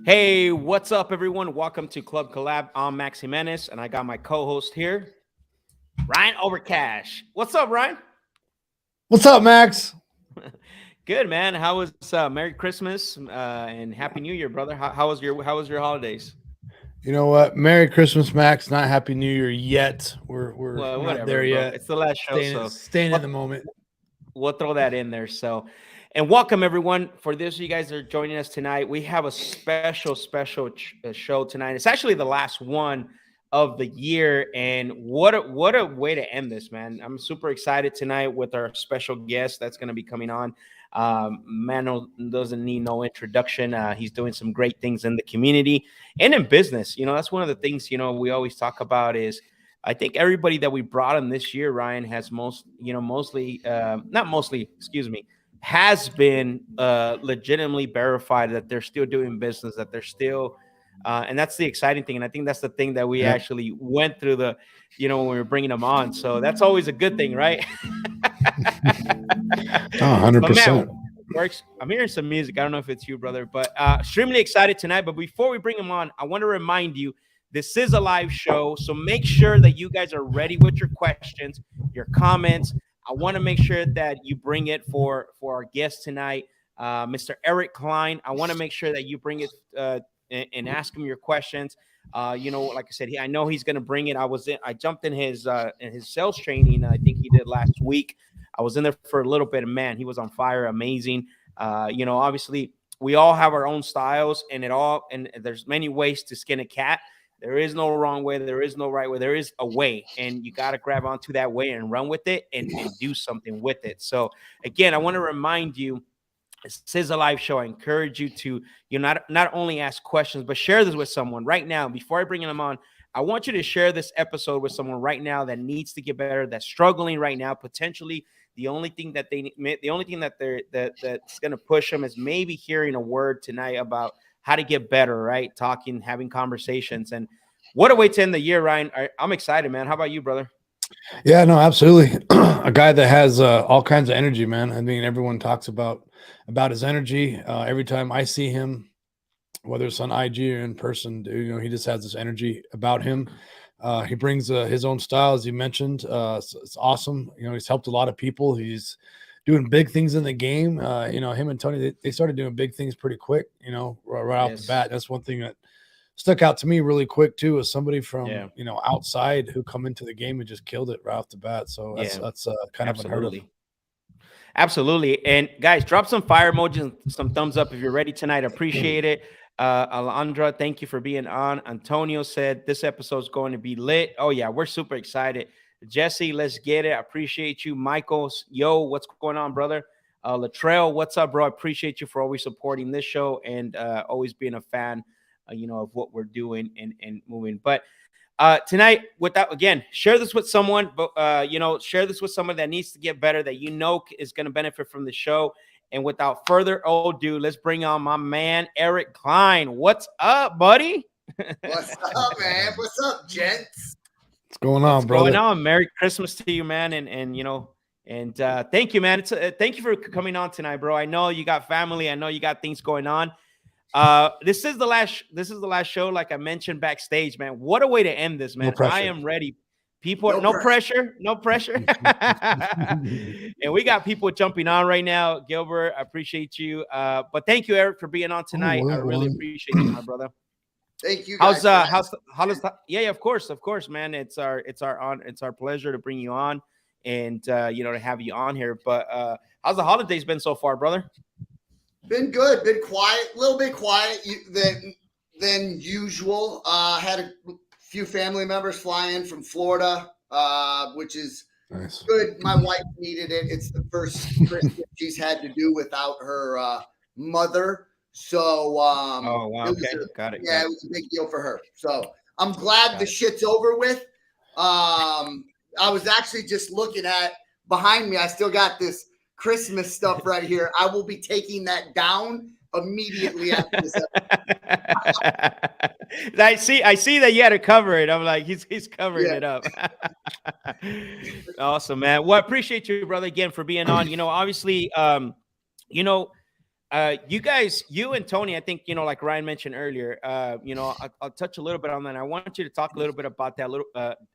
Hey, what's up, everyone? Welcome to Club Collab. I'm Max Jimenez, and I got my co-host here, Ryan Overcash. What's up, Ryan? What's up, Max? Good, man. How was Merry Christmas and Happy New Year, brother? How was your holidays? You know what? Merry Christmas, Max. Not Happy New Year yet. We're Well, not whatever, there bro. yet. It's the last show, Staying in the moment. We'll throw that in there. So, and welcome everyone. For this, you guys are joining us tonight. We have a special show tonight. It's actually the last one of the year, and what a way to end this, man. I'm super excited tonight with our special guest that's going to be coming on. Man doesn't need no introduction. He's doing some great things in the community and in business. You know, that's one of the things, you know, we always talk about is I think everybody that we brought in this year, Ryan, has has been legitimately verified that they're still doing business, that they're still, and that's the exciting thing. And I think that's the thing that we actually went through when we were bringing them on. So that's always a good thing, right? 100%. Works. I'm hearing some music. I don't know if it's you, brother, but extremely excited tonight. But before we bring him on, I want to remind you, this is a live show, so make sure that you guys are ready with your questions, your comments. I want to make sure that you bring it for our guest tonight, Mr. Eric Cline. I want to make sure that you bring it and ask him your questions. Like I said, I know he's going to bring it. I jumped in his sales training. I think he did last week. I was in there for a little bit, and man, he was on fire, amazing. Obviously, we all have our own styles, and there's many ways to skin a cat. There is no wrong way. There is no right way. There is a way, and you got to grab onto that way and run with it and do something with it. So, again, I want to remind you, this is a live show. I encourage you to not only ask questions, but share this with someone right now. Before I bring them on, I want you to share this episode with someone right now that needs to get better, that's struggling right now. Potentially, the only thing that's going to push them is maybe hearing a word tonight about how to get better, right? Talking, having conversations. And what a way to end the year, Ryan. I'm excited, man. How about you, brother? Yeah, no, absolutely. A guy that has all kinds of energy, man. I mean, everyone talks about his energy. Every time I see him, whether it's on IG or in person, he just has this energy about him. He brings his own style, as you mentioned. It's awesome. He's helped a lot of people. He's doing big things in the game. Him and Tony, they started doing big things pretty quick, right off the bat. That's one thing that stuck out to me really quick too, as somebody from, outside who come into the game and just killed it right off the bat. So that's kind of unheard of. Absolutely. And guys, drop some fire emojis and some thumbs up if you're ready tonight. Appreciate it. Alondra, thank you for being on. Antonio said this episode is going to be lit. Oh yeah, we're super excited. Jesse, let's get it. I appreciate you. Michael, yo, what's going on, brother? Latrell, what's up, bro? I appreciate you for always supporting this show and always being a fan, of what we're doing and moving. But tonight, share this with someone, but share this with someone that needs to get better, that is going to benefit from the show. And without further ado, let's bring on my man, Eric Cline. What's up, buddy? What's up, man? What's up, gents? What's going on, brother? What's going on? Merry Christmas to you, man. And thank you, man. Thank you for coming on tonight, bro. I know you got family. I know you got things going on. This is the last show, like I mentioned backstage, man. What a way to end this, man. I am ready. People, no pressure. And we got people jumping on right now. Gilbert, I appreciate you. But thank you, Eric, for being on tonight. I really appreciate you, my brother. Thank you. Guys, of course, man. It's our pleasure to bring you on and to have you on here. But how's the holidays been so far, brother? Been good, been quiet, a little bit quiet than usual. Had a few family members fly in from Florida, which is nice. Good. My wife needed it. It's the first Christmas she's had to do without her mother So Oh wow, okay, got it. It was a big deal for her. So I'm glad the shit's over with. I was actually just looking at behind me. I still got this Christmas stuff right here. I will be taking that down immediately after this episode. I see that you had to cover it. I'm like, he's covering it up. Awesome, man. Well, I appreciate you, brother, again for being on. You know, obviously, you guys, you and Tony, I think, like Ryan mentioned earlier, I'll touch a little bit on that. I want you to talk a little bit about that,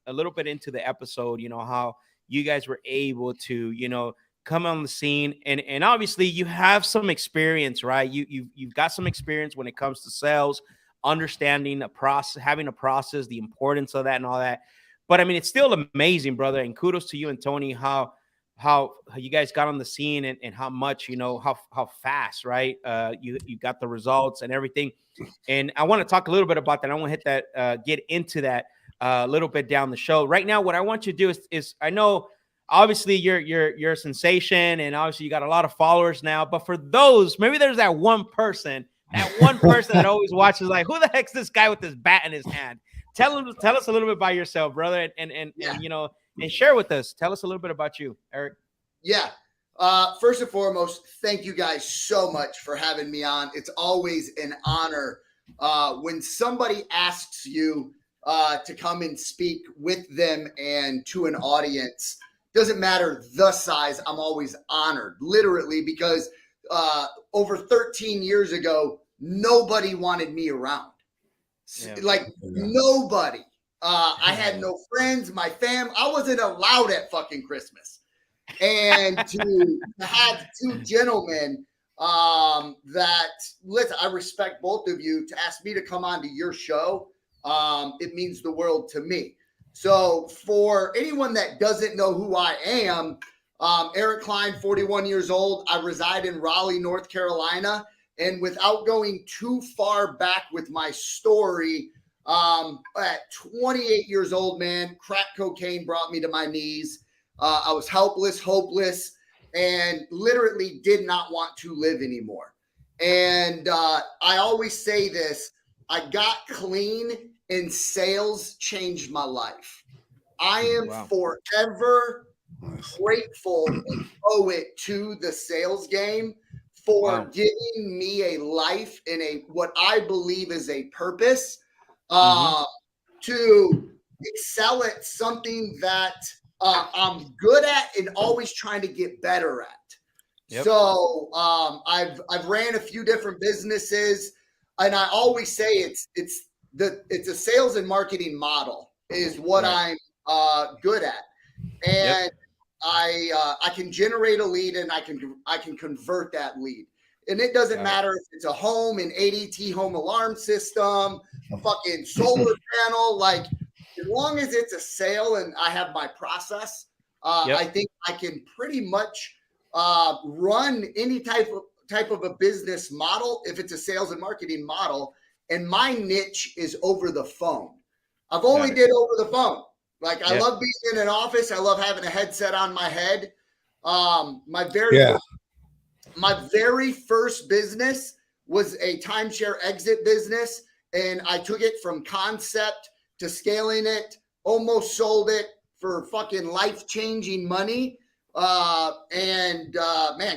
a little bit into the episode, how you guys were able to, come on the scene. And obviously you have some experience, right? You've got some experience when it comes to sales, understanding a process, having a process, the importance of that and all that. But I mean, it's still amazing, brother. And kudos to you and Tony, how you guys got on the scene and how much, how fast, right? You got the results and everything. And I want to talk a little bit about that. I want to hit that, get into that a little bit down the show. Right now, what I want you to do is I know obviously you're a sensation and obviously you got a lot of followers now, but for those, maybe there's that one person that always watches like, who the heck's this guy with this bat in his hand? Tell us a little bit about yourself, brother. And and share with us. Tell us a little bit about you, Eric. Yeah. First and foremost, thank you guys so much for having me on. It's always an honor when somebody asks you to come and speak with them and to an audience. Doesn't matter the size. I'm always honored, literally, because over 13 years ago, nobody wanted me around. Nobody. I had no friends, my fam. I wasn't allowed at fucking Christmas. And to have two gentlemen that, listen, I respect both of you, to ask me to come on to your show, it means the world to me. So for anyone that doesn't know who I am, Eric Cline, 41 years old. I reside in Raleigh, North Carolina. And without going too far back with my story, at 28 years old, man, crack cocaine brought me to my knees. I was helpless, hopeless, and literally did not want to live anymore. And I always say this, I got clean and sales changed my life. I am forever grateful and owe it to the sales game for giving me a life and what I believe is a purpose to excel at something that I'm good at and always trying to get better at. Yep. So I've ran a few different businesses, and I always say it's a sales and marketing model is what I'm good at, and I can generate a lead and I can convert that lead. And it doesn't matter if it's a home, an ADT home alarm system, a fucking solar panel. Like, as long as it's a sale and I have my process, I think I can pretty much run any type of a business model if it's a sales and marketing model. And my niche is over the phone. I've only did over the phone. Like, I love being in an office. I love having a headset on my head. My very first business was a timeshare exit business, and I took it from concept to scaling it, almost sold it for fucking life-changing money. Man,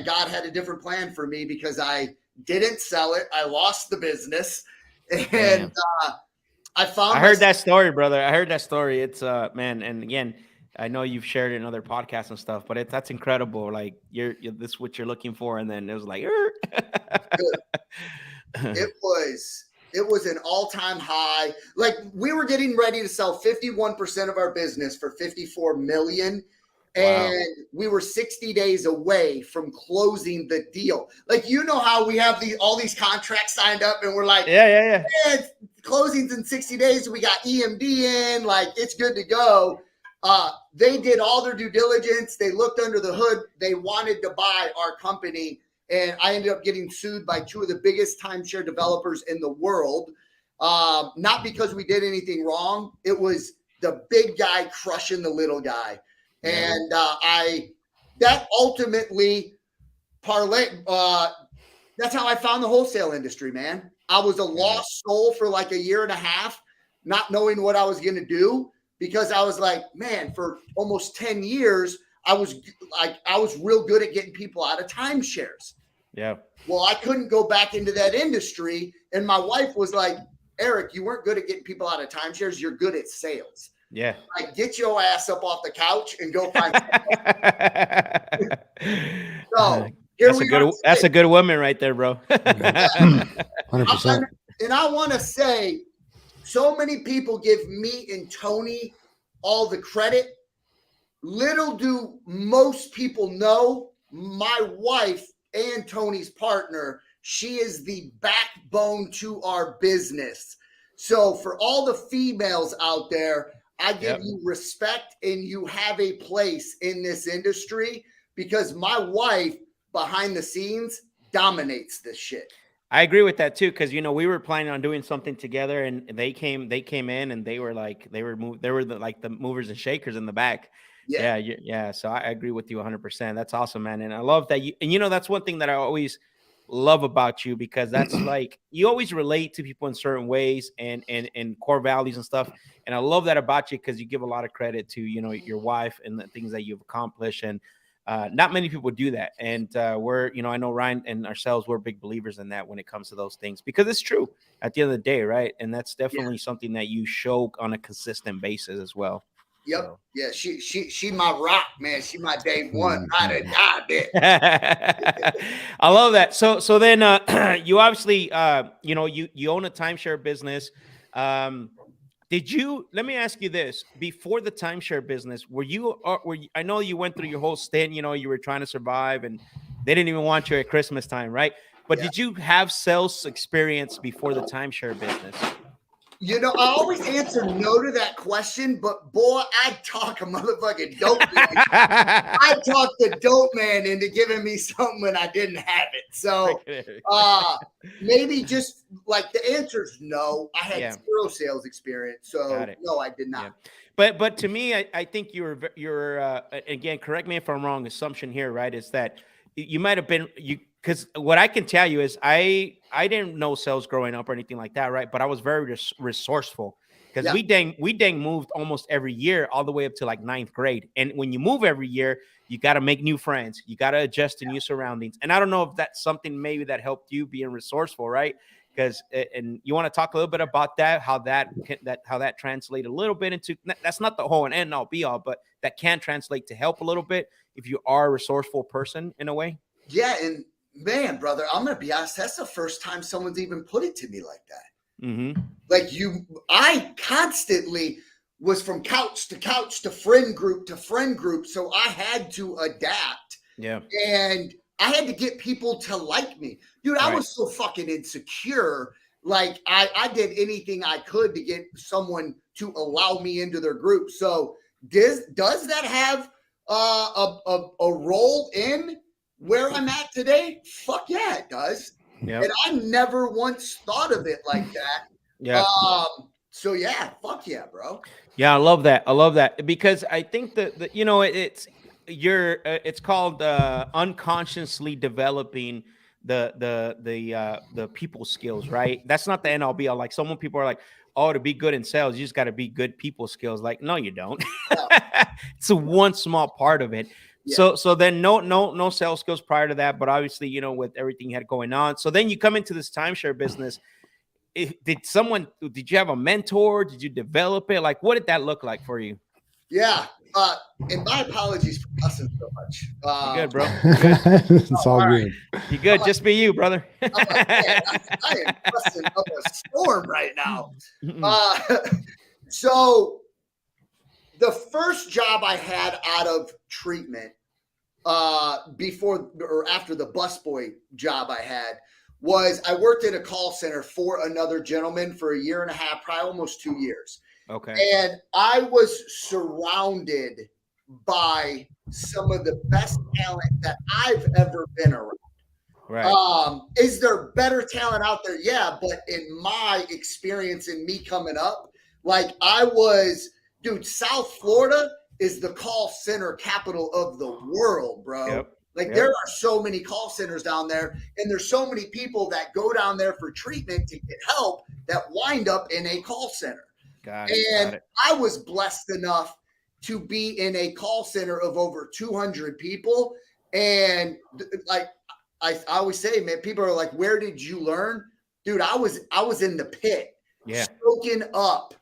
God had a different plan for me because I didn't sell it. I lost the business. And I heard that story, brother. I heard that story. It's man, and again, I know you've shared it in other podcasts and stuff, but that's incredible. Like, you're this is what you're looking for, and then it was like, it was an all-time high. Like, we were getting ready to sell 51% of our business for $54 million. And we were 60 days away from closing the deal. Like, you know how we have all these contracts signed up and we're like, man, closing's in 60 days. We got EMD in, like, it's good to go. They did all their due diligence. They looked under the hood. They wanted to buy our company. And I ended up getting sued by two of the biggest timeshare developers in the world. Not because we did anything wrong. It was the big guy crushing the little guy. And that ultimately That's how I found the wholesale industry, man. I was a lost soul for like a year and a half, not knowing what I was going to do, because I was like, man, for almost 10 years, I was real good at getting people out of timeshares. Yeah. Well, I couldn't go back into that industry. And my wife was like, Eric, you weren't good at getting people out of timeshares. You're good at sales. Yeah. Like, get your ass up off the couch and go find So that's a good woman right there, bro. 100%. And I want to say, so many people give me and Tony all the credit. Little do most people know, my wife and Tony's partner, she is the backbone to our business. So for all the females out there, I give you respect, and you have a place in this industry, because my wife behind the scenes dominates this shit. I agree with that too, because we were planning on doing something together, and they came in, and they were the movers and shakers in the back. Yeah. So I agree with you 100%. That's awesome, man. And I love that that's one thing that I always love about you, because that's like, you always relate to people in certain ways and core values and stuff. And I love that about you, because you give a lot of credit to, your wife and the things that you've accomplished. And not many people do that. And we're, I know Ryan and ourselves, we're big believers in that when it comes to those things, because it's true at the end of the day, right? And that's definitely something that you show on a consistent basis as well. Yep. So. Yeah. She my rock, man. She my day one. Ride or die, bitch. I love that. So then you obviously you own a timeshare business. Let me ask you this: before the timeshare business, were you I know you went through your whole stint, you were trying to survive, and they didn't even want you at Christmas time, right? But did you have sales experience before the timeshare business? I always answer no to that question, but boy, I talk a motherfucking dope man. I talked the dope man into giving me something when I didn't have it. So maybe just like the answer is no. I had zero sales experience. So no, I did not. Yeah. But to me, I think you're again, correct me if I'm wrong, assumption here, right, is that you might have been because what I can tell you is I didn't know sales growing up or anything like that, right? But I was very resourceful, because we dang moved almost every year, all the way up to like 9th grade. And when you move every year, you got to make new friends. You got to adjust to new surroundings. And I don't know if that's something maybe that helped you being resourceful, right? Because and you want to talk a little bit about that, how that translated a little bit into, that's not the whole and end all be all, but that can translate to help a little bit if you are a resourceful person in a way. Yeah, and man, brother, I'm gonna be honest. That's the first time someone's even put it to me like that. Mm-hmm. Like I constantly was from couch to friend group to friend group, so I had to adapt. Yeah, and I had to get people to like me, dude. I was so fucking insecure. Like I did anything I could to get someone to allow me into their group. So does that have a role in where I'm at today? Fuck yeah, it does. Yep. And I never once thought of it like that. Yeah. So yeah, fuck yeah, bro. Yeah, I love that because I think that it's called unconsciously developing the people skills, right? That's not the end all be all. Like people are like, oh, to be good in sales, you just got to be good people skills. Like, no, you don't. No. It's one small part of it. Yeah. So then no sales skills prior to that, but obviously, with everything you had going on. So then you come into this timeshare business. Did you have a mentor? Did you develop it? Like, what did that look like for you? Yeah. And my apologies for cussing so much. You're good, bro. It's all good. You good? Just be you, brother. I am cussing up a storm right now. So the first job I had out of treatment before or after the busboy job I had was I worked in a call center for another gentleman for a year and a half, probably almost 2 years. Okay. And I was surrounded by some of the best talent that I've ever been around. Right. Is there better talent out there? Yeah. But in my experience and me coming up, like dude, South Florida is the call center capital of the world, bro. Yep. Like there are so many call centers down there, and there's so many people that go down there for treatment to get help that wind up in a call center. Got it. I was blessed enough to be in a call center of over 200 people. And like I always say, man, people are like, where did you learn? Dude, I was in the pit, soaking up.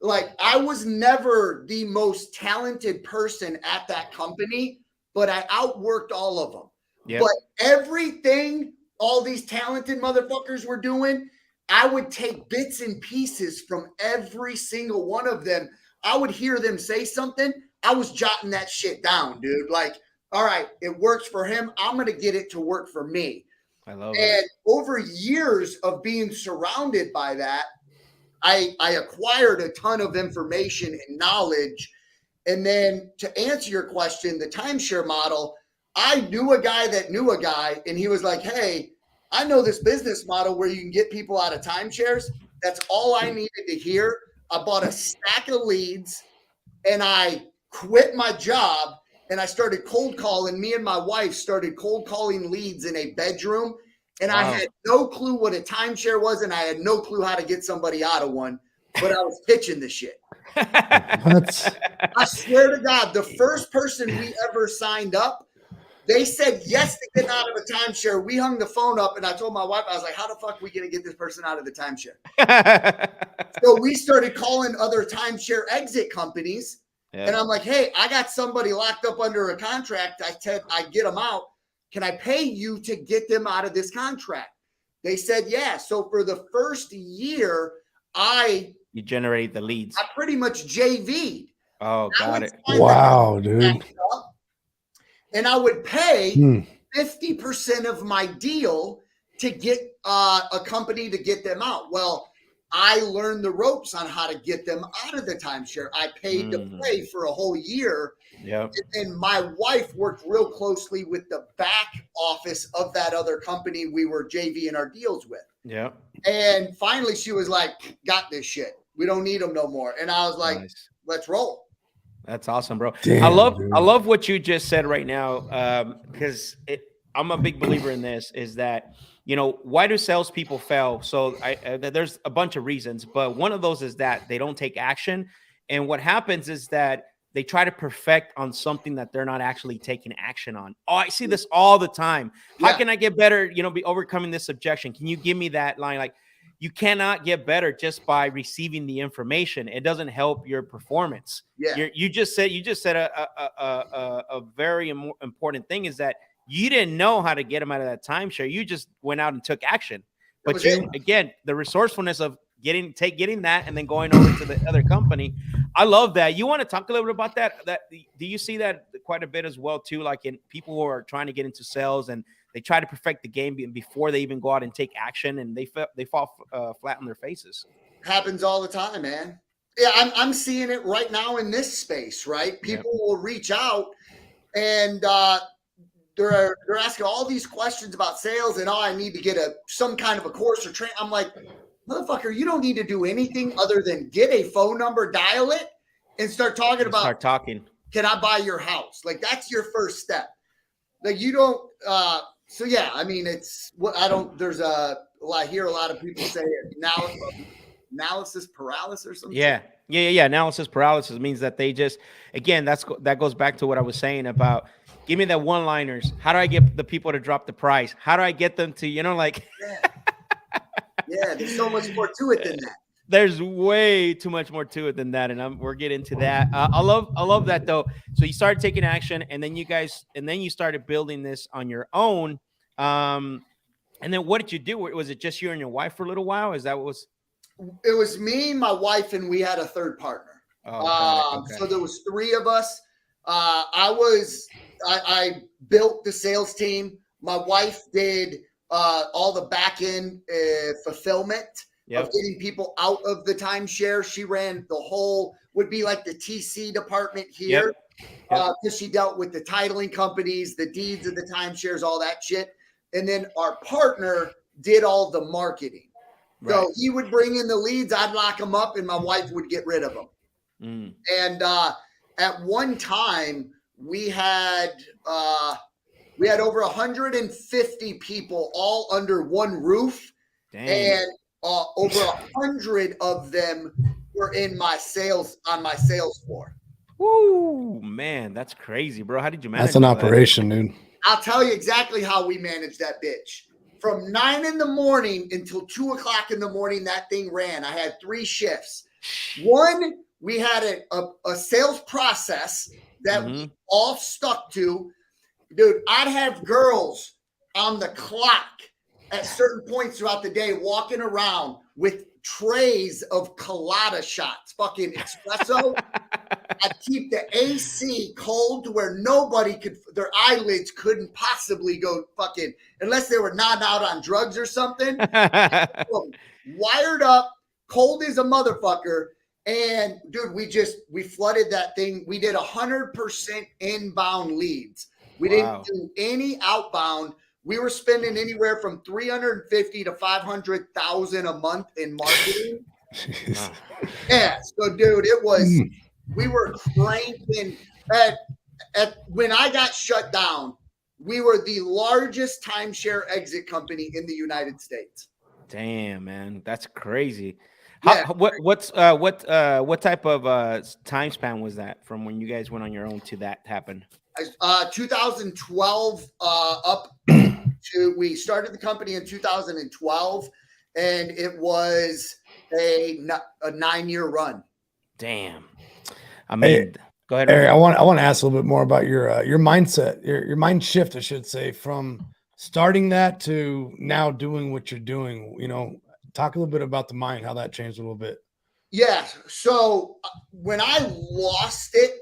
Like I was never the most talented person at that company, but I outworked all of them. Yep. But everything all these talented motherfuckers were doing, I would take bits and pieces from every single one of them. I would hear them say something. I was jotting that shit down, dude. Like, all right, it works for him. I'm going to get it to work for me. I love it. And over years of being surrounded by that, I acquired a ton of information and knowledge. And then to answer your question, the timeshare model, I knew a guy that knew a guy, and he was like, hey, I know this business model where you can get people out of timeshares. That's all I needed to hear. I bought a stack of leads and I quit my job and I started cold calling. Me and my wife started cold calling leads in a bedroom. And I had no clue what a timeshare was, and I had no clue how to get somebody out of one, but I was pitching the shit. I swear to God, the first person we ever signed up, they said yes to get out of a timeshare. We hung the phone up, and I told my wife, I was like, how the fuck are we going to get this person out of the timeshare? So we started calling other timeshare exit companies, and I'm like, hey, I got somebody locked up under a contract. I get them out. Can I pay you to get them out of this contract? They said, yeah. So for the first year, you generate the leads. I pretty much JV'd. Oh, got it. Wow, dude. And I would pay 50% of my deal to get a company to get them out. Well, I learned the ropes on how to get them out of the timeshare. I paid to play for a whole year. Yep. And my wife worked real closely with the back office of that other company we were JVing our deals with. Yeah. And finally she was like, got this shit. We don't need them no more. And I was like, let's roll. That's awesome, bro. Damn, I love what you just said right now. Because I'm a big believer in this, is that, you know, why do salespeople fail? So there's a bunch of reasons, but one of those is that they don't take action. And what happens is that they try to perfect on something that they're not actually taking action on. Oh, I see this all the time. How can I get better? You know, be overcoming this objection. Can you give me that line? Like, you cannot get better just by receiving the information. It doesn't help your performance. Yeah. You just said a very important thing, is that you didn't know how to get them out of that timeshare. You just went out and took action. But again, the resourcefulness of getting that and then going over to the other company. I love that. You want to talk a little bit about that? Do you see that quite a bit as well too? Like in people who are trying to get into sales and they try to perfect the game before they even go out and take action, and they fall flat on their faces. Happens all the time, man. Yeah, I'm seeing it right now in this space. Right, people will reach out and they're asking all these questions about sales, and I need to get some kind of a course or train. I'm like, motherfucker, you don't need to do anything other than get a phone number, dial it, and start talking. Can I buy your house? Like, that's your first step. Like, you don't. So yeah, I mean, it's what I don't. There's I hear a lot of people say analysis paralysis or something. Yeah. Analysis paralysis means that they just, again, that goes back to what I was saying about. Give me the one-liners. How do I get the people to drop the price? How do I get them to, like? Yeah, there's so much more to it than that. There's way too much more to it than that, and we're getting to that. I love that though. So you started taking action, and then you started building this on your own. And then what did you do? Was it just you and your wife for a little while? Is that what was? It was me, my wife, and we had a third partner. Oh, okay. So there was three of us. I built the sales team. My wife did all the back end fulfillment of getting people out of the timeshare. She ran the whole, would be like the TC department here, because she dealt with the titling companies, the deeds of the timeshares, all that shit. And then our partner did all the marketing. Right. So he would bring in the leads, I'd lock them up, and my wife would get rid of them. And at one time, we had We had over 150 people all under one roof. Dang. And over 100 of them were on my sales floor. Woo, man, that's crazy, bro. How did you manage That's an all that? operation, dude. I'll tell you exactly how we managed that bitch. From 9 in the morning until 2 o'clock in the morning, that thing ran. I had 3 shifts. One, we had a sales process that we all stuck to. Dude, I'd have girls on the clock at certain points throughout the day walking around with trays of colada shots, fucking espresso. I'd keep the AC cold to where nobody could, their eyelids couldn't possibly go fucking, unless they were nodding out on drugs or something. Wired up, cold as a motherfucker. And dude, we flooded that thing. We did 100% inbound leads. We didn't do any outbound. We were spending anywhere from $350,000 to $500,000 a month in marketing. Yeah, so dude, it was. We were cranking when I got shut down. We were the largest timeshare exit company in the United States. Damn, man, that's crazy. Yeah. What type of time span was that from when you guys went on your own to that happened? 2012 up to, we started the company in 2012, and it was a 9-year run. Damn. I mean, go ahead. Eric, I want to ask a little bit more about your mindset, your mind shift, I should say, from starting that to now doing what you're doing. You know, talk a little bit about the mind, how that changed a little bit. Yeah. So when I lost it,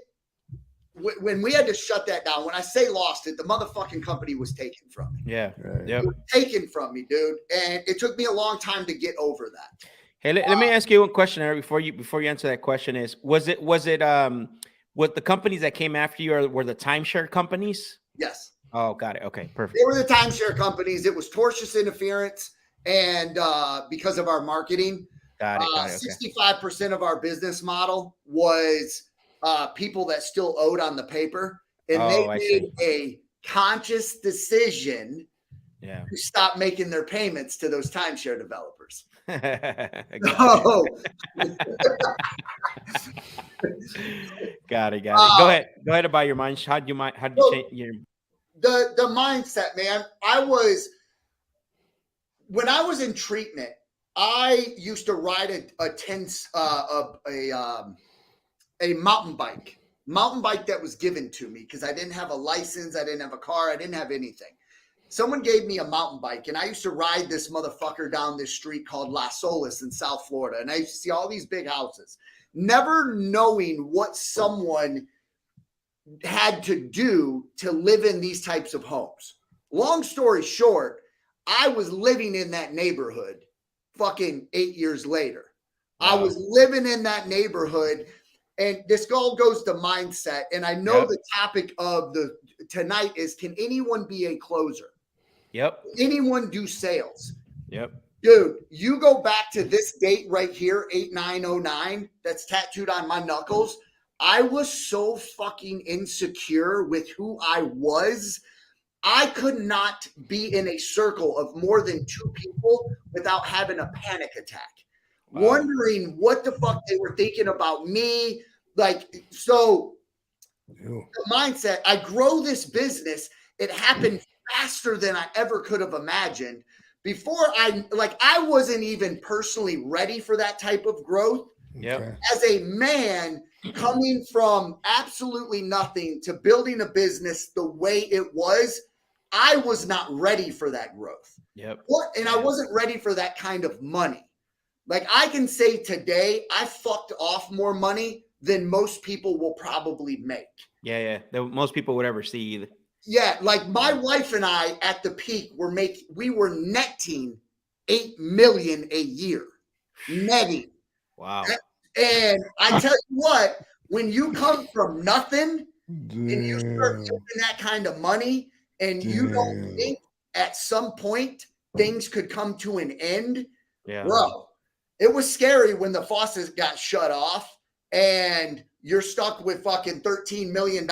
when we had to shut that down, when I say lost it, the motherfucking company was taken from me. Yeah. Right. Yep. It was taken from me, dude. And it took me a long time to get over that. Hey, let me ask you one question, Eric, before you answer that question. Was it what the companies that came after you were the timeshare companies? Yes. Oh, got it. Okay, perfect. They were the timeshare companies. It was tortious interference, and because of our marketing, got it. Okay. 65% of our business model was people that still owed on the paper, and they made a conscious decision to stop making their payments to those timeshare developers. Got it. Go ahead about your mind. How did you change your the mindset, man? When I was in treatment, I used to ride a mountain bike that was given to me because I didn't have a license, I didn't have a car, I didn't have anything. Someone gave me a mountain bike, and I used to ride this motherfucker down this street called Las Olas in South Florida. And I used to see all these big houses, never knowing what someone had to do to live in these types of homes. Long story short, I was living in that neighborhood fucking 8 years later. Wow. I was living in that neighborhood, and this all goes to mindset. And I know the topic of tonight is, can anyone be a closer? Yep. Anyone do sales? Yep. Dude, you go back to this date right here, 8909, that's tattooed on my knuckles. I was so fucking insecure with who I was. I could not be in a circle of more than 2 people without having a panic attack, wondering what the fuck they were thinking about me. Like, so the mindset, I grow this business. It happened faster than I ever could have imagined. Before I wasn't even personally ready for that type of growth. Yep. As a man coming from absolutely nothing to building a business the way it was, I was not ready for that growth. Yep. And I wasn't ready for that kind of money. Like, I can say today, I fucked off more money than most people will probably make. Yeah. Most people would ever see either. Yeah, like my wife and I at the peak we were netting $8 million a year. Netting. Wow. And I tell you what, when you come from nothing and you start making that kind of money, and you don't think at some point things could come to an end, bro, it was scary when the faucet got shut off and you're stuck with fucking $13 million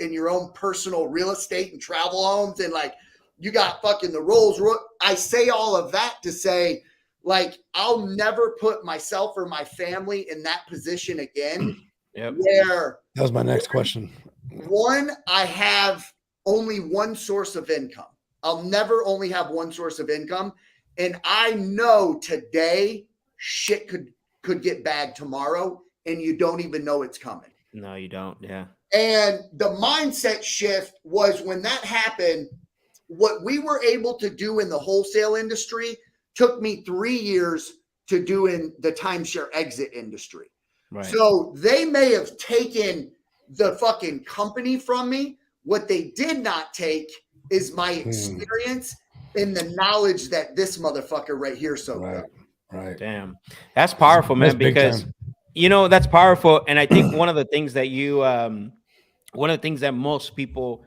in your own personal real estate and travel homes. And like, you got fucking the Rolls Royce. I say all of that to say, like, I'll never put myself or my family in that position again. Yep. Where that was my next question. One, I have only one source of income. I'll never only have one source of income. And I know today shit could get bad tomorrow and you don't even know it's coming. No, you don't. Yeah. And the mindset shift was when that happened, what we were able to do in the wholesale industry took me 3 years to do in the timeshare exit industry. Right. So they may have taken the fucking company from me. What they did not take is my experience and the knowledge that this motherfucker right here soaked up. Right. Damn. That's powerful, man, because that's powerful. And I think one of the things that one of the things that most people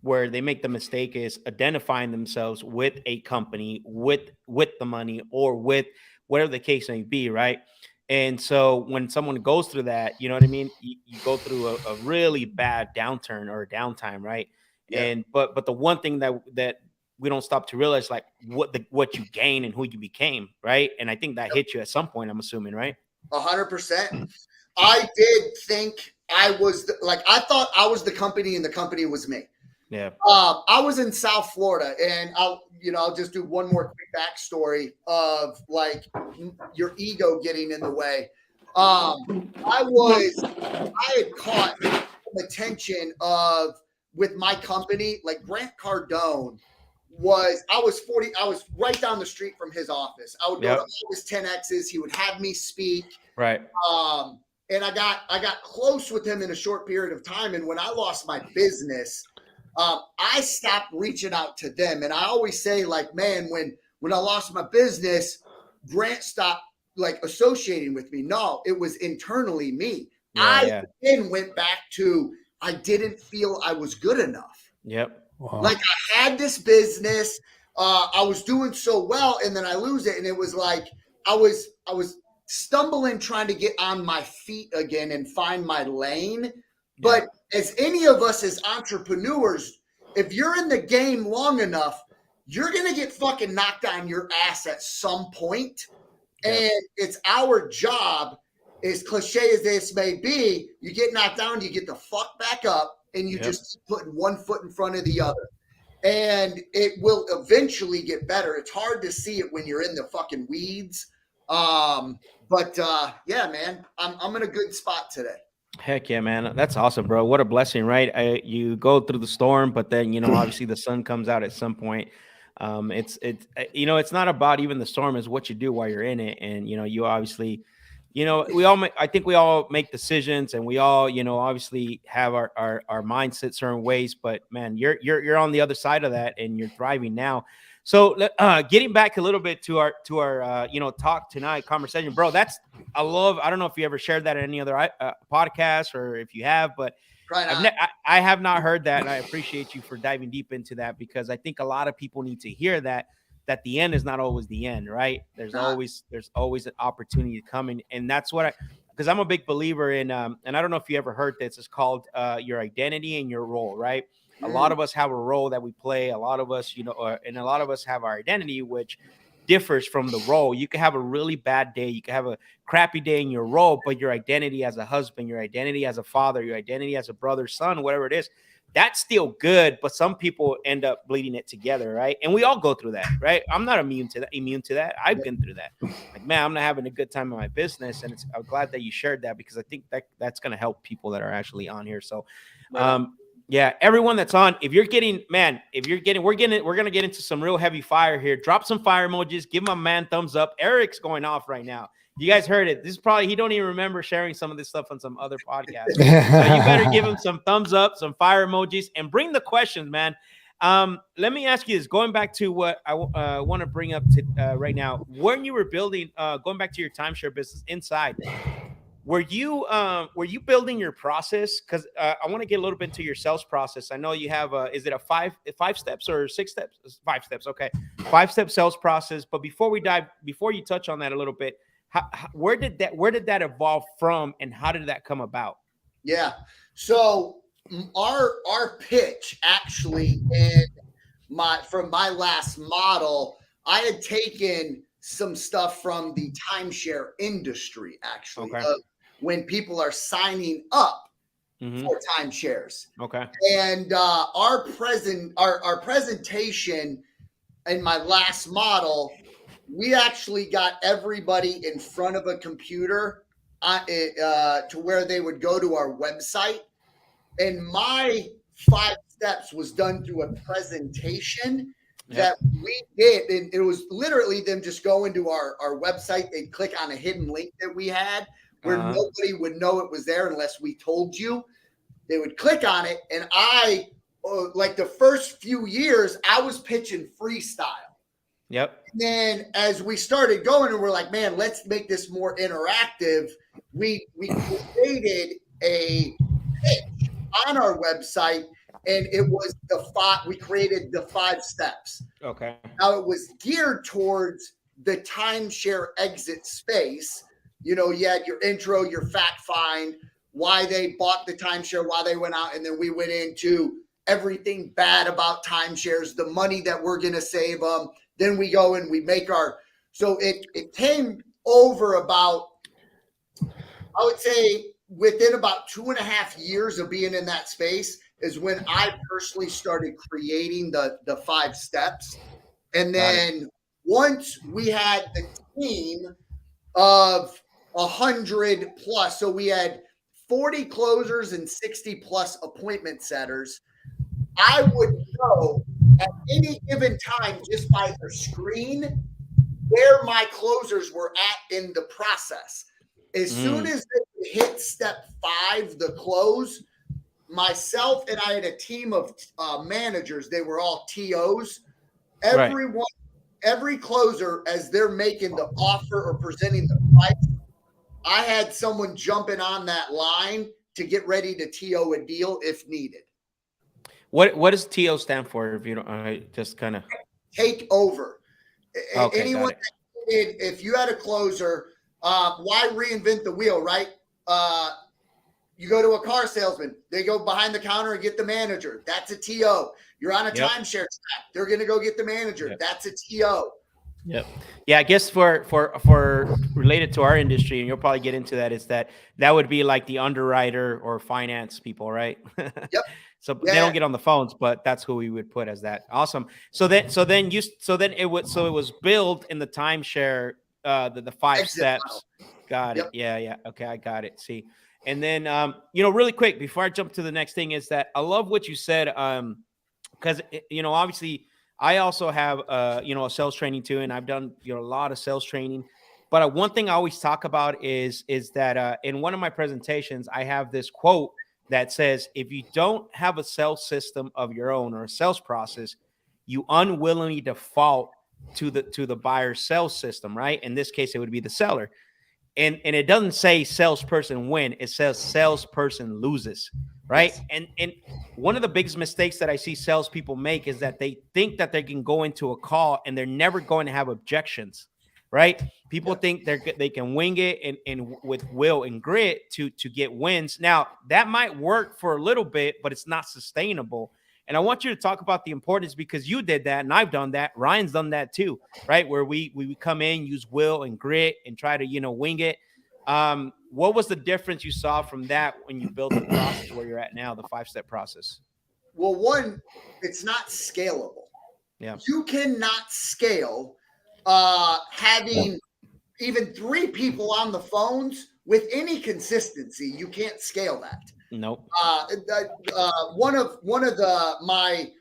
where they make the mistake is identifying themselves with a company, with the money, or with whatever the case may be, right? And so when someone goes through that, you know what I mean? You go through a really bad downturn or a downtime, right? Yeah. And but the one thing that we don't stop to realize, like what you gain and who you became, right? And I think that hit you at some point, I'm assuming, right? 100%. I did think I thought I was the company and the company was me. Yeah. I was in South Florida, and I'll just do one more quick backstory of like your ego getting in the way. I had caught attention with my company, like Grant Cardone I was right down the street from his office. I would go to all his 10Xs. He would have me speak. Right. And I got close with him in a short period of time. And when I lost my business, I stopped reaching out to them. And I always say, like, man, when I lost my business, Grant stopped like associating with me. No, it was internally me. Then went back to, I didn't feel I was good enough. Yep. Wow. Like I had this business, I was doing so well, and then I lose it. And it was like, I was stumbling, trying to get on my feet again and find my lane. But as any of us as entrepreneurs, if you're in the game long enough, you're going to get fucking knocked on your ass at some point. And it's our job, as cliche as this may be, you get knocked down, you get the fuck back up, and you just put one foot in front of the other. And it will eventually get better. It's hard to see it when you're in the fucking weeds. But yeah, man, I'm in a good spot today. Heck yeah, man. That's awesome, bro. What a blessing, right? You go through the storm, but then, obviously the sun comes out at some point. It's not about even the storm, is what you do while you're in it. And, you obviously, I think we all make decisions, and we all, obviously have our mindset certain ways, but man, you're on the other side of that, and you're thriving now. So getting back a little bit to our talk tonight, conversation, bro, I don't know if you ever shared that in any other podcast, or if you have, but I have not heard that. And I appreciate you for diving deep into that, because I think a lot of people need to hear that the end is not always the end, right? There's always an opportunity coming. And that's because I'm a big believer in, and I don't know if you ever heard this, it's called your identity and your role, right? A lot of us have a role that we play. A lot of us, and a lot of us have our identity, which differs from the role. You can have a really bad day. You can have a crappy day in your role, but your identity as a husband, your identity as a father, your identity as a brother, son, whatever it is, that's still good. But some people end up bleeding it together, right? And we all go through that, right? I'm not immune to that. I've been through that. Like, man, I'm not having a good time in my business. And I'm glad that you shared that, because I think that's going to help people that are actually on here. So, yeah, everyone that's on, we're going to get into some real heavy fire here. Drop some fire emojis. Give my man thumbs up. Eric's going off right now. You guys heard it. This is probably, he don't even remember sharing some of this stuff on some other podcasts. So you better give him some thumbs up, some fire emojis, and bring the questions, man. Let me ask you this, going back to what I want to bring up to right now. When you were building, going back to your timeshare business inside, were you building your process? Because I want to get a little bit into your sales process. I know you have is it a five steps or 6 steps? 5 steps. Okay. 5-step sales process. But before you touch on that a little bit, where did that evolve from, and how did that come about? Yeah. So our pitch actually from my last model, I had taken some stuff from the timeshare industry actually, Okay. when people are signing up for timeshares. Okay. And our presentation in my last model, we actually got everybody in front of a computer to where they would go to our website. And my 5 steps was done through a presentation that we did. And it was literally them just going to our website. They'd click on a hidden link that we had where nobody would know it was there unless we told you. They would click on it. And I, like the first few years, I was pitching freestyle. Yep. And then as we started going and we're like, man, let's make this more interactive. We created a pitch on our website, and it was we created the 5 steps. Okay. Now it was geared towards the timeshare exit space. You know, you had your intro, your fact find, why they bought the timeshare, why they went out, and then we went into everything bad about timeshares, the money that we're going to save them. Then we go and we make so it came over about, I would say within about 2.5 years of being in that space is when I personally started creating the 5 steps. And then once we had the team of 100 plus, so we had 40 closers and 60 plus appointment setters, I would know at any given time just by their screen where my closers were at in the process. As soon as they hit step 5, the close, myself and I had a team of managers. They were all TOs. Everyone, every closer, as they're making the offer or presenting the price, I had someone jumping on that line to get ready to TO a deal if needed. What does TO stand for? If you don't, just kind of take over. Okay, anyone if you had a closer, why reinvent the wheel, right? You go to a car salesman, they go behind the counter and get the manager. That's a TO. You're on a timeshare track, they're going to go get the manager. That's a TO. Yep. Yeah, I guess for related to our industry, and you'll probably get into that, is that would be like the underwriter or finance people, right? Yep. So they don't get on the phones, but that's who we would put as that. Awesome. So then it was built in the timeshare, the 5 Exit steps. model. Got it. Yeah. Okay, I got it. See, and then really quick before I jump to the next thing is that I love what you said, because obviously I also have a sales training too, and I've done a lot of sales training. But one thing I always talk about is that in one of my presentations I have this quote that says, if you don't have a sales system of your own or a sales process, you unwillingly default to the buyer's sales system, right? In this case, it would be the seller. And it doesn't say salesperson win, it says salesperson loses, right? Yes. And one of the biggest mistakes that I see salespeople make is that they think that they can go into a call and they're never going to have objections, right? People think they can wing it and with will and grit to get wins. Now, that might work for a little bit, but it's not sustainable. And I want you to talk about the importance, because you did that and I've done that. Ryan's done that too, right? Where we come in, use will and grit and try to, wing it. What was the difference you saw from that when you built the process where you're at now, the 5-step process? Well, one, it's not scalable. Yeah. You cannot scale having even 3 people on the phones with any consistency. You can't scale that. Nope. One of my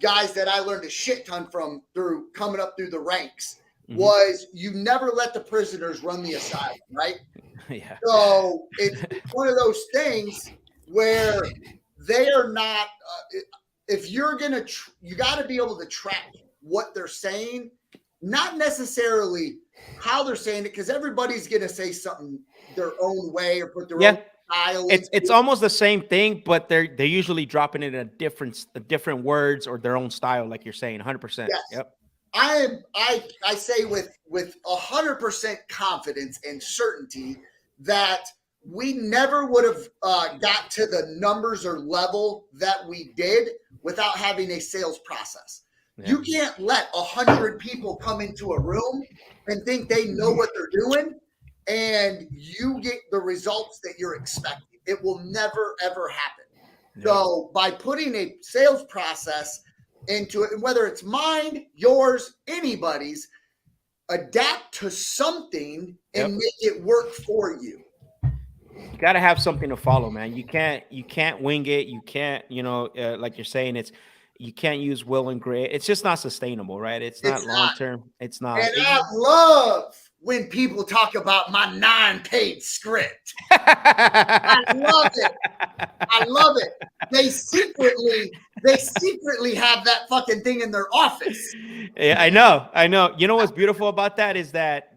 guys that I learned a shit ton from through coming up through the ranks was, you never let the prisoners run the asylum, right? Yeah. So it's one of those things where they are not. If you're gonna, you got to be able to track what they're saying, not necessarily how they're saying it, because everybody's gonna say something their own way or put their own style. It's almost the same thing, but they're usually dropping it in a different words or their own style, like you're saying. 100%. Yes. Yep. I say with 100% confidence and certainty that we never would have got to the numbers or level that we did without having a sales process. Yeah. You can't let 100 people come into a room and think they know what they're doing and you get the results that you're expecting. It will never, ever happen. Yeah. So by putting a sales process into it, and whether it's mine, yours, anybody's, adapt to something and make it work for you. You got to have something to follow, man. You can't wing it. You can't, like you're saying, you can't use will and grit. It's just not sustainable, right? It's not long-term. It's not. And I love when people talk about my 9-page script. I love it. I love it. They secretly have that fucking thing in their office. Yeah, I know. You know what's beautiful about that is that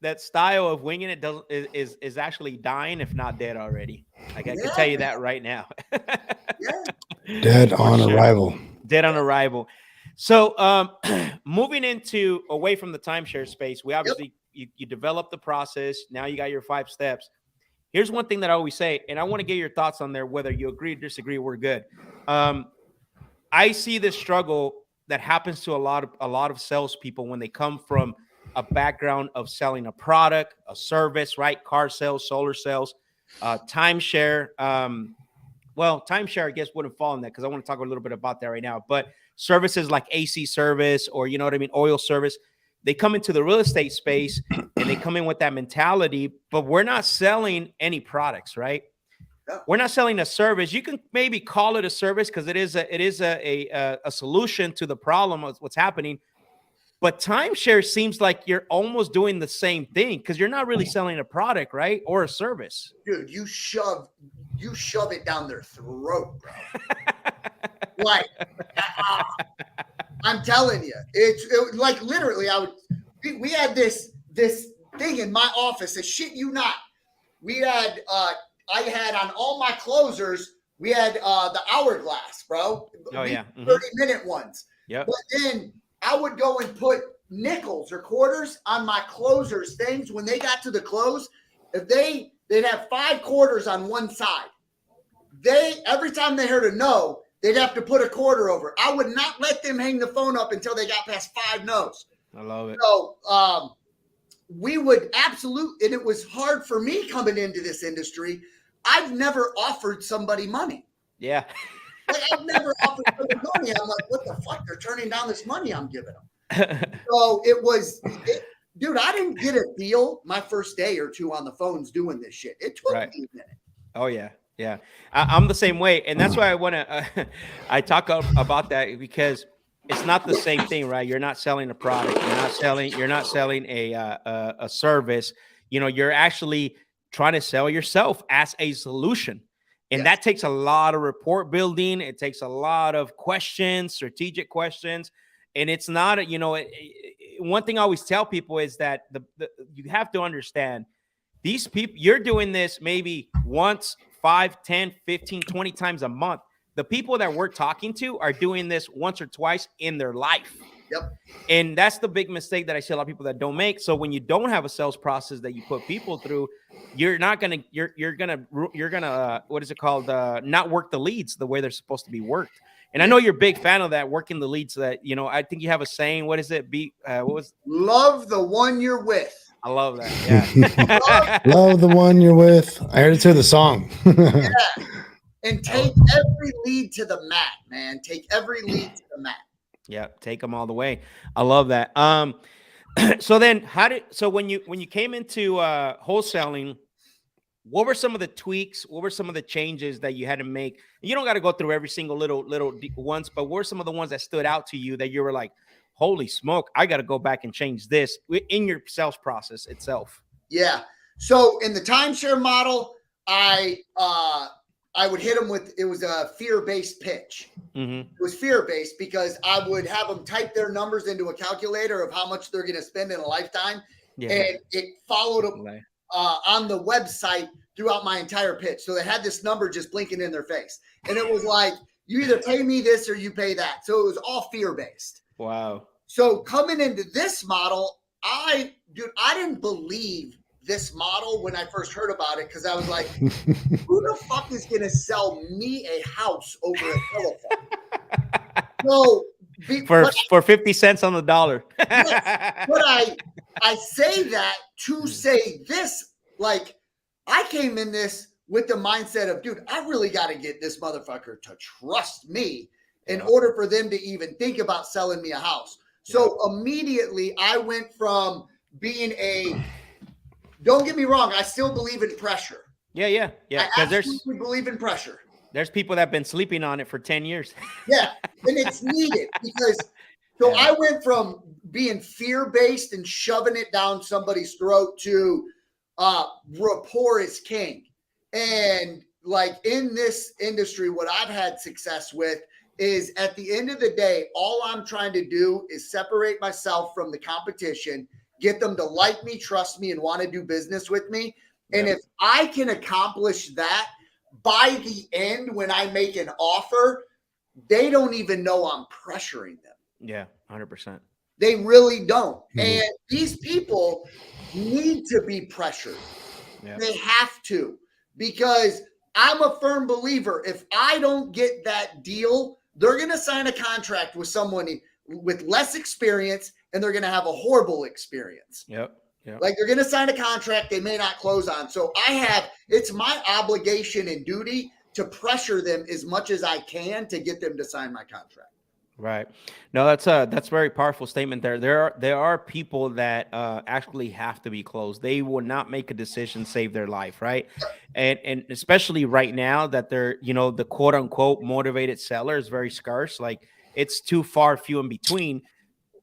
that style of winging it is actually dying, if not dead already. Like I can tell you that right now. Dead on arrival. Dead on arrival. So moving away from the timeshare space, we obviously you develop the process. Now you got your 5 steps. Here's one thing that I always say, and I want to get your thoughts on there, whether you agree or disagree, we're good. I see this struggle that happens to a lot of salespeople when they come from a background of selling a product, a service, right? Car sales, solar sales, timeshare. Well, timeshare, I guess, wouldn't fall in that because I want to talk a little bit about that right now. But services like AC service or, you know what I mean, oil service, they come into the real estate space and they come in with that mentality, but we're not selling any products, right? We're not selling a service. You can maybe call it a service because it is a solution to the problem of what's happening. But timeshare seems like you're almost doing the same thing because you're not really selling a product, right? Or a service. Dude, you shove it down their throat, bro. Like, I'm telling you, it like literally. We had this thing in my office. And shit, you not. We had I had on all my closers. We had the hourglass, bro. Oh yeah, 30-minute ones. Yeah. But then I would go and put nickels or quarters on my closers things. When they got to the close, if they'd have 5 quarters on one side. Every time they heard a no, they'd have to put a quarter over. I would not let them hang the phone up until they got past 5 no's. I love it. So we would and it was hard for me coming into this industry. I've never offered somebody money. Yeah. Like I've never offered somebody money. I'm like, what the fuck? They're turning down this money I'm giving them. So dude, I didn't get a deal my first day or 2 on the phones doing this shit. It took me a minute. Oh yeah. Yeah. I'm the same way. And that's why I want to, I talk about that because it's not the same thing, right? You're not selling a product. You're not selling a service. You're actually trying to sell yourself as a solution. And that takes a lot of rapport building. It takes a lot of questions, strategic questions. And it's not, one thing I always tell people is that you have to understand these people, you're doing this maybe once, 5, 10, 15, 20 times a month. The people that we're talking to are doing this once or twice in their life. Yep. And that's the big mistake that I see a lot of people that don't make. So when you don't have a sales process that you put people through, you're gonna what is it called? Not work the leads the way they're supposed to be worked. And I know you're a big fan of that, working the leads. That I think you have a saying. What is it? Love the one you're with. I love that. Yeah. Love the one you're with. I heard it through the song. Yeah. And take every lead to the mat, man. Take every lead to the mat. Yeah, take them all the way. I love that. So then when you came into wholesaling, what were some of the tweaks? What were some of the changes that you had to make? You don't got to go through every single little ones, but what were some of the ones that stood out to you that you were like, holy smoke, I got to go back and change this in your sales process itself? Yeah. So in the timeshare model, I would hit them with, it was a fear-based pitch. Mm-hmm. It was fear-based because I would have them type their numbers into a calculator of how much they're going to spend in a lifetime. Yeah. And it followed them on the website throughout my entire pitch. So they had this number just blinking in their face. And it was like, you either pay me this or you pay that. So it was all fear-based. Wow. So coming into this model, I didn't believe this model when I first heard about it, because I was like, who the fuck is going to sell me a house over a telephone? So, for 50 cents on the dollar. Yes, but I say that to say this, like, I came in this with the mindset of, dude, I really got to get this motherfucker to trust me in order for them to even think about selling me a house. So immediately I went from being don't get me wrong, I still believe in pressure. Yeah. I absolutely believe in pressure. There's people that have been sleeping on it for 10 years. Yeah, and it's needed because I went from being fear-based and shoving it down somebody's throat to rapport is king. And like in this industry, what I've had success with is at the end of the day, all I'm trying to do is separate myself from the competition, get them to like me, trust me, and want to do business with me. And if I can accomplish that, by the end, when I make an offer, they don't even know I'm pressuring them. Yeah, 100%. They really don't. And these people need to be pressured. Yeah. They have to, because I'm a firm believer. If I don't get that deal, they're going to sign a contract with someone with less experience, and they're going to have a horrible experience. Yep. Like they're going to sign a contract they may not close on. So it's my obligation and duty to pressure them as much as I can to get them to sign my contract. Right. No, that's a very powerful statement there. There are people that actually have to be closed. They will not make a decision, save their life. Right. And especially right now that they're, the quote unquote motivated seller is very scarce. Like it's too far, few in between.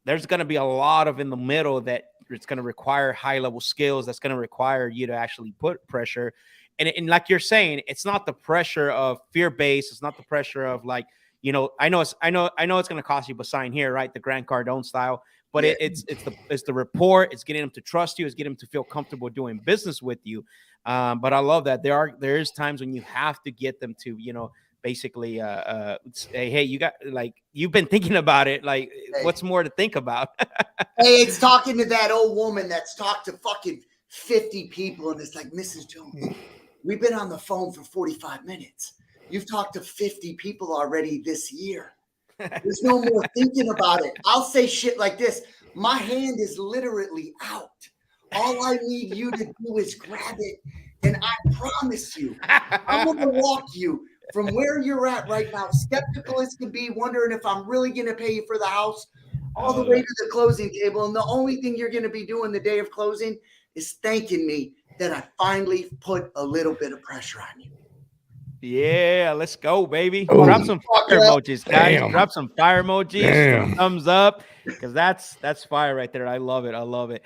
There's going to be a lot of in the middle that it's going to require high level skills. That's going to require you to actually put pressure. And like you're saying, it's not the pressure of fear based. It's not the pressure of like, I know it's going to cost you, but sign here, right? The Grant Cardone style, but it's the rapport. It's getting them to trust you. It's getting them to feel comfortable doing business with you. But I love that there is times when you have to get them to, basically say, hey, you've been thinking about it. Like, what's more to think about? Hey, it's talking to that old woman that's talked to fucking 50 people. And it's like, Mrs. Jones, we've been on the phone for 45 minutes. You've talked to 50 people already this year. There's no more thinking about it. I'll say shit like this. My hand is literally out. All I need you to do is grab it. And I promise you, I'm going to walk you from where you're at right now, skeptical as can be, wondering if I'm really going to pay you for the house, all the way to the closing table. And the only thing you're going to be doing the day of closing is thanking me that I finally put a little bit of pressure on you. Yeah, let's go, baby. Drop some fire emojis, guys. Damn. Drop some fire emojis, some thumbs up, because that's fire right there. I love it. I love it.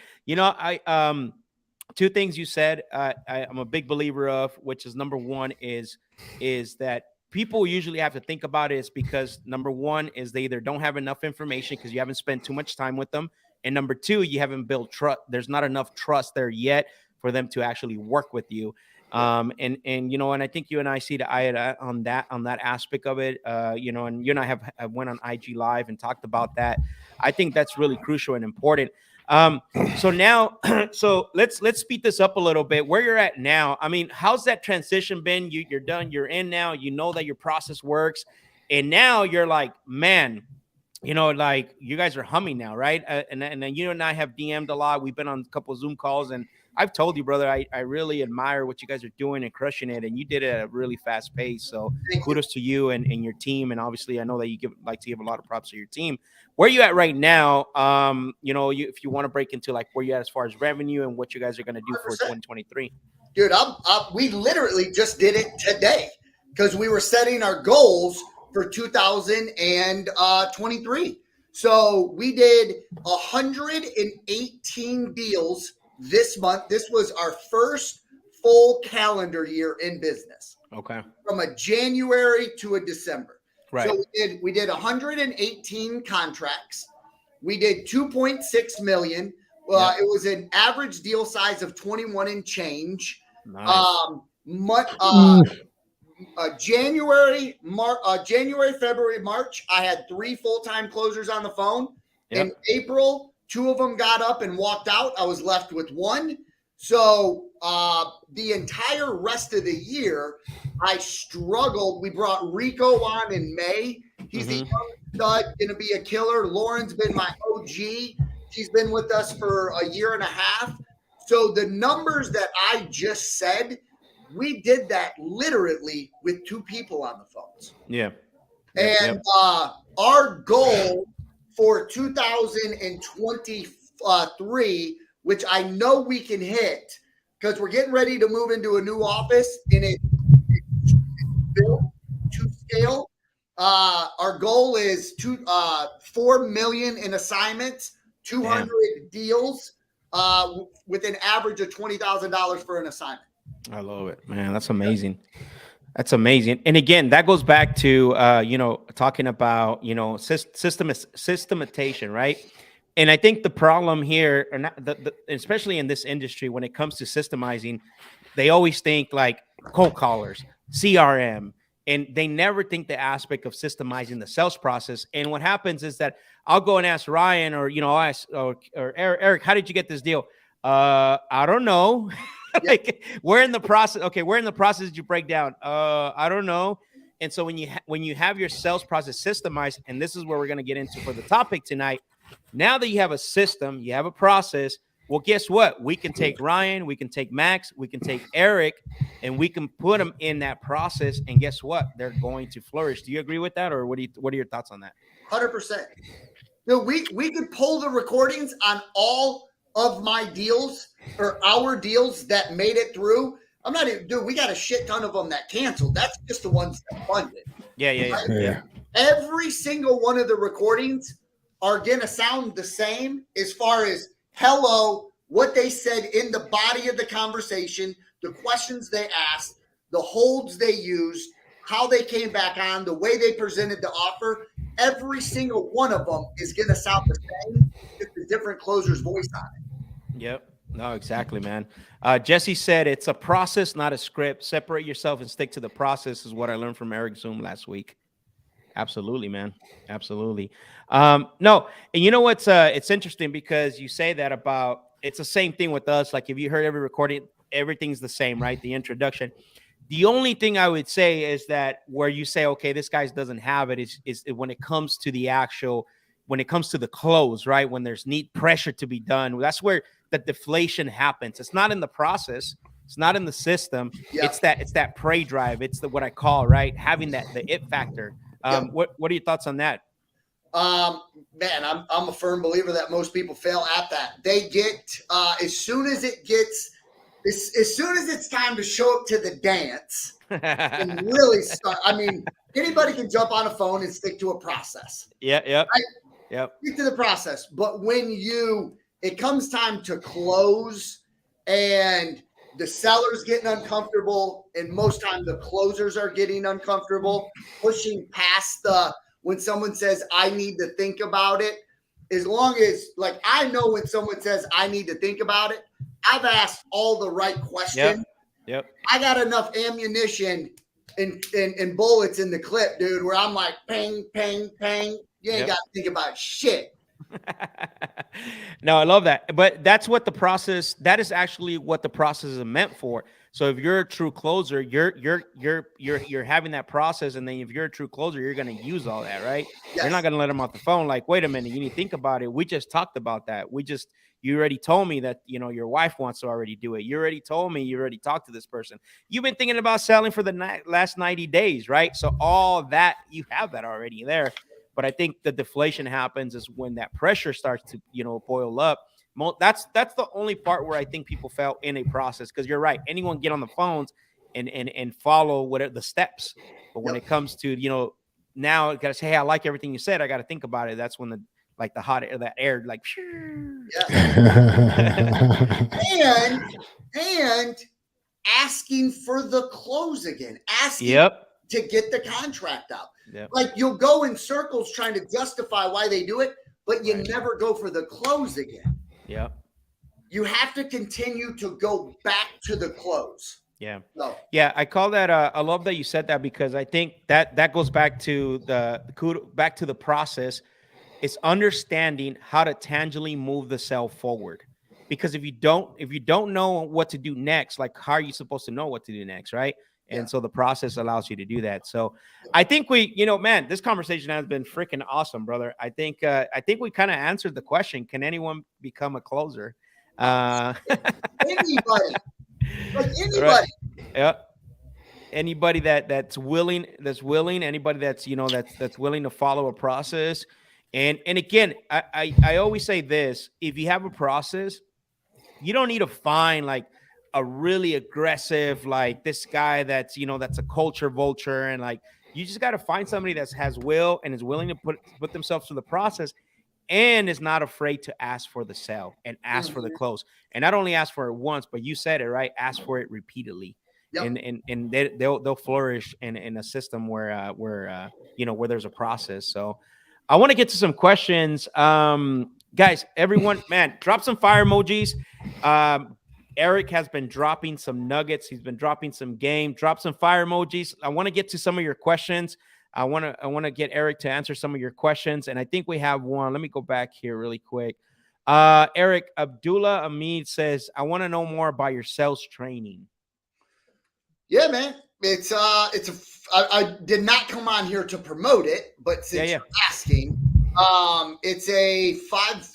Two things you said I'm a big believer of, which is number one is that people usually have to think about it is because number one is they either don't have enough information because you haven't spent too much time with them, and number two, you haven't built trust. There's not enough trust there yet for them to actually work with you. And I think you and I see the eye on that aspect of it. And you and I have went on IG Live and talked about that. I think that's really crucial and important. So now, let's speed this up a little bit. Where you're at now, I mean, how's that transition been? You're done. You're in now. You know that your process works, and now you're like, man, like you guys are humming now, right? And then you and I have DM'd a lot. We've been on a couple of Zoom calls, and I've told you, brother, I really admire what you guys are doing and crushing it, and you did it at a really fast pace. So kudos to you and your team. And obviously, I know that you like to give a lot of props to your team. Where are you at right now? If you want to break into like where you at as far as revenue and what you guys are going to do for 2023. Dude, we literally just did it today because we were setting our goals for 2023. So we did 118 deals this month. This was our first full calendar year in business. Okay. From a January to a December. Right. So we did 118 contracts. We did 2.6 million. It was an average deal size of 21 and change. Nice. January, February, March, I had 3 full-time closers on the phone. Yep. In April, 2 of them got up and walked out. I was left with 1. So the entire rest of the year, I struggled. We brought Rico on in May. He's the young stud, going to be a killer. Lauren's been my OG. She's been with us for a year and a half. So the numbers that I just said, we did that literally with 2 people on the phones. Yeah. And our goal for 2023, which I know we can hit, because we're getting ready to move into a new office and it's built to scale. Our goal is 4 million in assignments, 200 deals, with an average of $20,000 for an assignment. I love it, man. That's amazing. That's amazing. And again, that goes back to, talking about, systematization, right? And I think the problem here, or not, especially in this industry, when it comes to systemizing, they always think like cold callers, CRM, and they never think the aspect of systemizing the sales process. And what happens is that I'll go and ask Ryan, or I'll ask or Eric, how did you get this deal? I don't know. Like, we're in the process. Okay, where in the process did you break down? I don't know. And so when you have your sales process systemized, and this is where we're going to get into for the topic tonight. Now that you have a system, you have a process. Well, guess what? We can take Ryan, we can take Max, we can take Eric, and we can put them in that process. And guess what? They're going to flourish. Do you agree with that, or what are your thoughts on that? 100%. We could pull the recordings on all of my deals or our deals that made it through. I'm not even, dude, we got a shit ton of them that canceled. That's just the ones that funded. Yeah. Every single one of the recordings are going to sound the same as far as hello, what they said in the body of the conversation, the questions they asked, the holds they used, how they came back on, the way they presented the offer. Every single one of them is going to sound the same with the different closer's voice on it. Yep. No, exactly, man. Jesse said it's a process, not a script. Separate yourself and stick to the process is what I learned from Eric Zoom last week. Absolutely, man. Absolutely. No, and you know what's it's interesting because you say that about, it's the same thing with us. Like if you heard every recording, everything's the same, right? The introduction. The only thing I would say is that where you say, okay, this guy doesn't have it is when it comes to the actual, when it comes to the close, right? When there's need pressure to be done, that's where the deflation happens. It's not in the process. It's not in the system. Yeah. It's that prey drive. It's what I call, right, having the it factor. What are your thoughts on that? Man, I'm a firm believer that most people fail at that. They get as soon as it's time to show up to the dance and really start. I mean, anybody can jump on a phone and stick to a process. Yep. Stick to the process. But when it comes time to close and the seller's getting uncomfortable, and most times the closers are getting uncomfortable, pushing past when someone says, I need to think about it. As long as, like, I know when someone says, I need to think about it, I've asked all the right questions. Yep. I got enough ammunition and bullets in the clip, dude, where I'm like, ping, ping, ping. You ain't got to think about shit. No, I love that. But that's what that is actually what the process is meant for. So if you're a true closer, you're having that process. And then if you're a true closer, you're going to use all that, right? Yes. You're not going to let them off the phone. Like, wait a minute, you need to think about it. We just talked about that. You already told me that, your wife wants to already do it. You already told me, you already talked to this person. You've been thinking about selling for the last 90 days, right? So all that, you have that already there. But I think the deflation happens is when that pressure starts to, boil up. That's the only part where I think people fail in a process. Because you're right. Anyone get on the phones and follow whatever the steps. But when it comes to, now you got to say, hey, I like everything you said. I got to think about it. That's when the hot air, that air, like, and asking for the close again, asking to get the contract out. Yep. Like, you'll go in circles trying to justify why they do it, but you never go for the close again. Yep. You have to continue to go back to the close. Yeah. Yeah. I call that, I love that you said that, because I think that goes back to the process. It's understanding how to tangibly move the sale forward. because if you don't know what to do next, like how are you supposed to know what to do next, right? And so the process allows you to do that. So I think man, this conversation has been freaking awesome, brother. I think we kind of answered the question. Can anyone become a closer? Anybody. Like anybody. Right. Yeah. Anybody that's willing, anybody that's, that's willing to follow a process. And again, I always say this, if you have a process, you don't need to find like a really aggressive, like this guy that's, that's a culture vulture. And like, you just got to find somebody that has will and is willing to put themselves through the process and is not afraid to ask for the sale and ask for the close. And not only ask for it once, but you said it, right? Ask for it repeatedly. Yep. And they'll flourish in a system where there's a process. So I want to get to some questions. Guys, everyone, man, drop some fire emojis. Eric has been dropping some nuggets. He's been dropping some game. Drop some fire emojis. I want to get to some of your questions. I want to get Eric to answer some of your questions. And I think we have one. Let me go back here really quick. Eric Abdullah Amid says, I want to know more about your sales training. Yeah, man. I did not come on here to promote it, but since you're asking, it's a 5.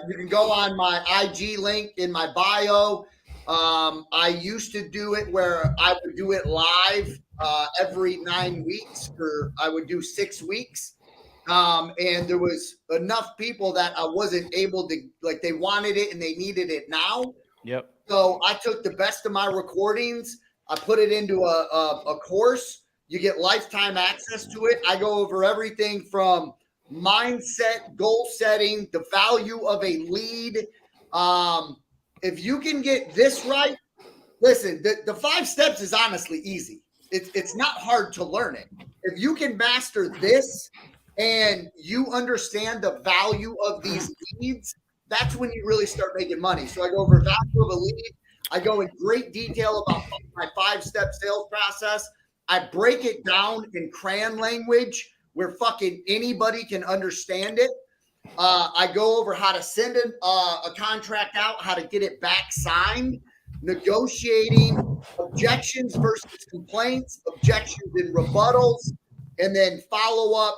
You can go on my IG link in my bio. I used to do it where I would do it live every 9 weeks, or I would do 6 weeks. And there was enough people that I wasn't able to, like, they wanted it and they needed it now. Yep. So I took the best of my recordings. I put it into a course. You get lifetime access to it. I go over everything from mindset, goal setting, the value of a lead. If you can get this right, listen, the 5 steps is honestly easy. It's not hard to learn it. If you can master this and you understand the value of these leads, that's when you really start making money. So I go over value of a lead. I go in great detail about my 5-step sales process. I break it down in crayon language where fucking anybody can understand it. I go over how to send a contract out, how to get it back signed, negotiating, objections versus complaints, objections and rebuttals, and then follow up.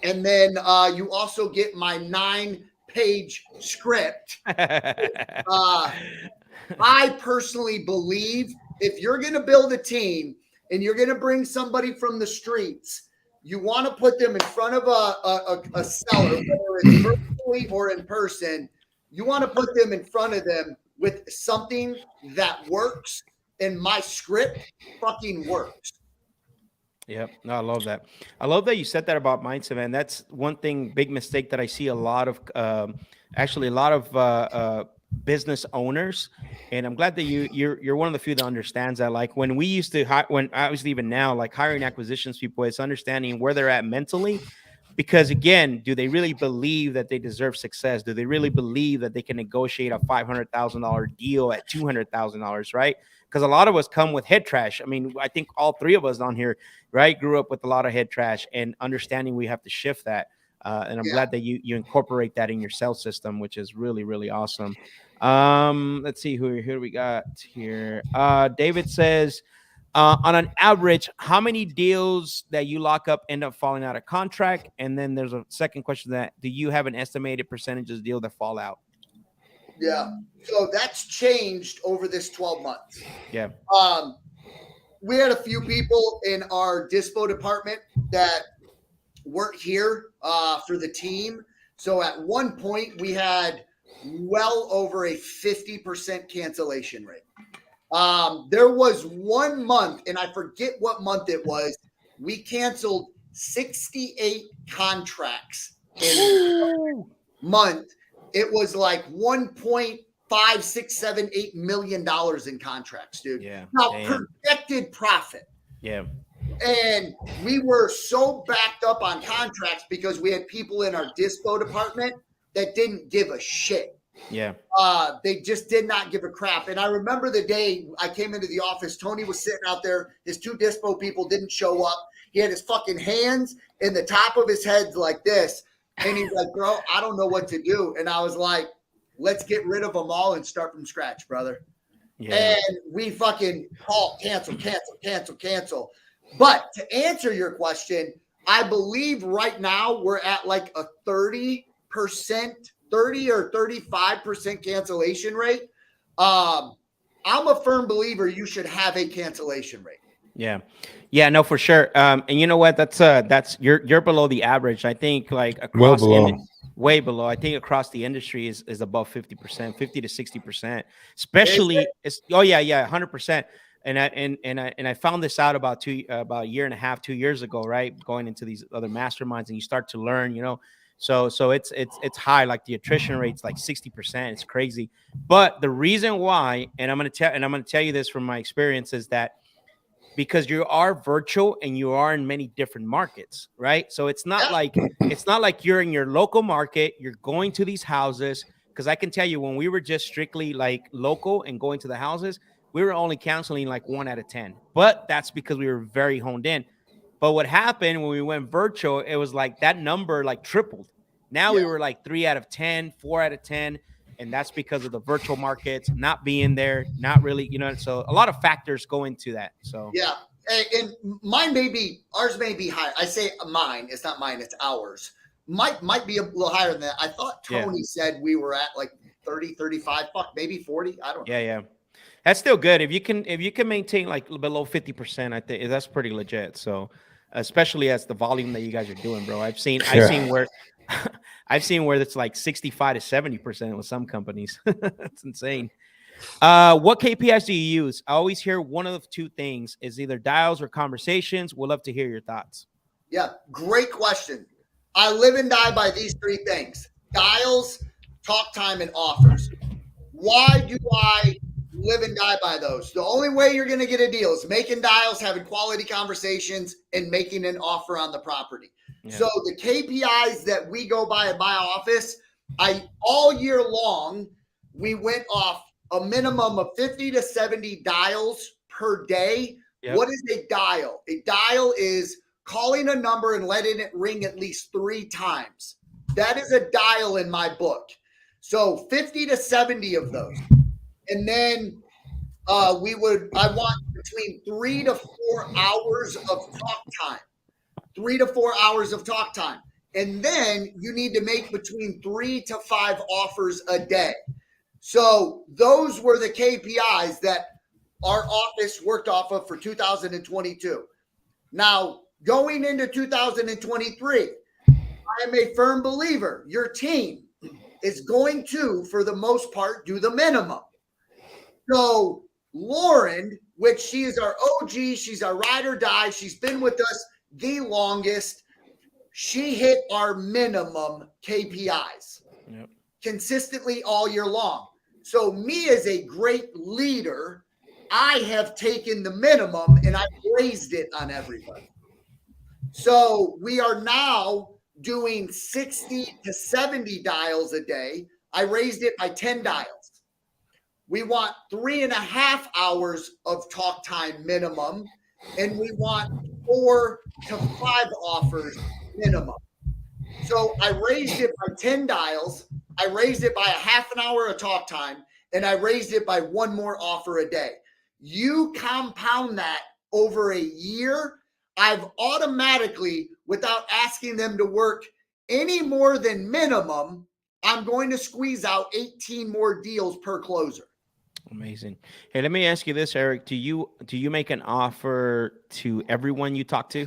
And then you also get my 9-page script. I personally believe if you're going to build a team and you're going to bring somebody from the streets, you want to put them in front of a seller, whether it's virtually or in person. You want to put them in front of them with something that works, and my script fucking works. Yep. No, I love that. I love that you said that about mindset, man. That's one thing, big mistake that I see a lot of, business owners. And I'm glad that you're one of the few that understands that. Like when we used to when obviously even now, like hiring acquisitions people, it's understanding where they're at mentally. Because again, do they really believe that they deserve success? Do they really believe that they can negotiate a $500,000 deal at $200,000, right? Because a lot of us come with head trash. I mean, I think all 3 of us on here, right, grew up with a lot of head trash, and understanding we have to shift that. And I'm glad that you incorporate that in your sales system, which is really, really awesome. Let's see who we got here. David says, on an average, how many deals that you lock up end up falling out of contract? And then there's a second question, that do you have an estimated percentage of deals that fall out? Yeah. So that's changed over this 12 months. Yeah. We had a few people in our dispo department that weren't here for the team. So at one point we had well over a 50% cancellation rate. There was 1 month, and I forget what month it was, we canceled 68 contracts in a month. It was like $1.5678 million in contracts, dude. Yeah. Now, projected profit. Yeah. And we were so backed up on contracts because we had people in our dispo department that didn't give a shit. Yeah. They just did not give a crap. And I remember the day I came into the office, Tony was sitting out there. His 2 dispo people didn't show up. He had his fucking hands in the top of his head like this. And he's like, bro, I don't know what to do. And I was like, Let's get rid of them all and start from scratch, brother. Yeah. And we fucking call, cancel. But to answer your question, I believe right now we're at like a 30% 30 or 35% cancellation rate. I'm a firm believer you should have a cancellation rate. Yeah, no, for sure. And you know what? That's you're below the average. I think like across way below. I think across the industry is above 50%, 50 to 60%. Especially it's 100%. And I found this out about a year and a half, 2 years ago, right? Going into these other masterminds, and you start to learn, you know. So it's high, like the attrition rate's like 60%. It's crazy. But the reason why, and I'm gonna tell you this from my experience, is that because you are virtual and you are in many different markets, right? So it's not like you're in your local market, you're going to these houses. Because I can tell you, when we were just strictly like local and going to the houses, we were only canceling like 1 out of 10. But that's because we were very honed in. But what happened when we went virtual, it was like that number like tripled. Now we were like 3 out of 10, 4 out of 10. And that's because of the virtual markets not being there, not really, you know. So a lot of factors go into that. So yeah, and ours may be higher. I say mine, it's not mine, it's ours. Might be a little higher than that. I thought Tony said we were at like 30, 35, maybe 40. I don't know. Yeah. That's still good. If you can maintain like below 50%, I think that's pretty legit. So especially as the volume that you guys are doing, bro. I've seen where it's like 65 to 70% with some companies. That's insane. What KPIs do you use? I always hear one of two things is either dials or conversations. We'd love to hear your thoughts. Yeah, great question. I live and die by these three things: dials, talk time, and offers. Why do I live and die by those? The only way you're going to get a deal is making dials, having quality conversations, and making an offer on the property. Yeah. So the KPIs that we go by at my office, all year long, we went off a minimum of 50 to 70 dials per day. Yep. What is a dial? A dial is calling a number and letting it ring at least 3 times. That is a dial in my book. So 50 to 70 of those. And then I want between 3 to 4 hours of talk time. 3 to 4 hours of talk time. And then you need to make between 3 to 5 offers a day. So those were the KPIs that our office worked off of for 2022. Now, going into 2023, I am a firm believer your team is going to, for the most part, do the minimum. So Lauren, which she is our OG, she's our ride or die, she's been with us the longest, she hit our minimum KPIs consistently all year long. So me as a great leader, I have taken the minimum and I've raised it on everybody. So we are now doing 60 to 70 dials a day. I raised it by 10 dials. We want 3.5 hours of talk time minimum, and we want 4 to 5 offers minimum. So I raised it by 10 dials. I raised it by a half an hour of talk time, and I raised it by 1 more offer a day. You compound that over a year, I've automatically, without asking them to work any more than minimum, I'm going to squeeze out 18 more deals per closer. Amazing. Hey, let me ask you this, Eric. Do you make an offer to everyone you talk to?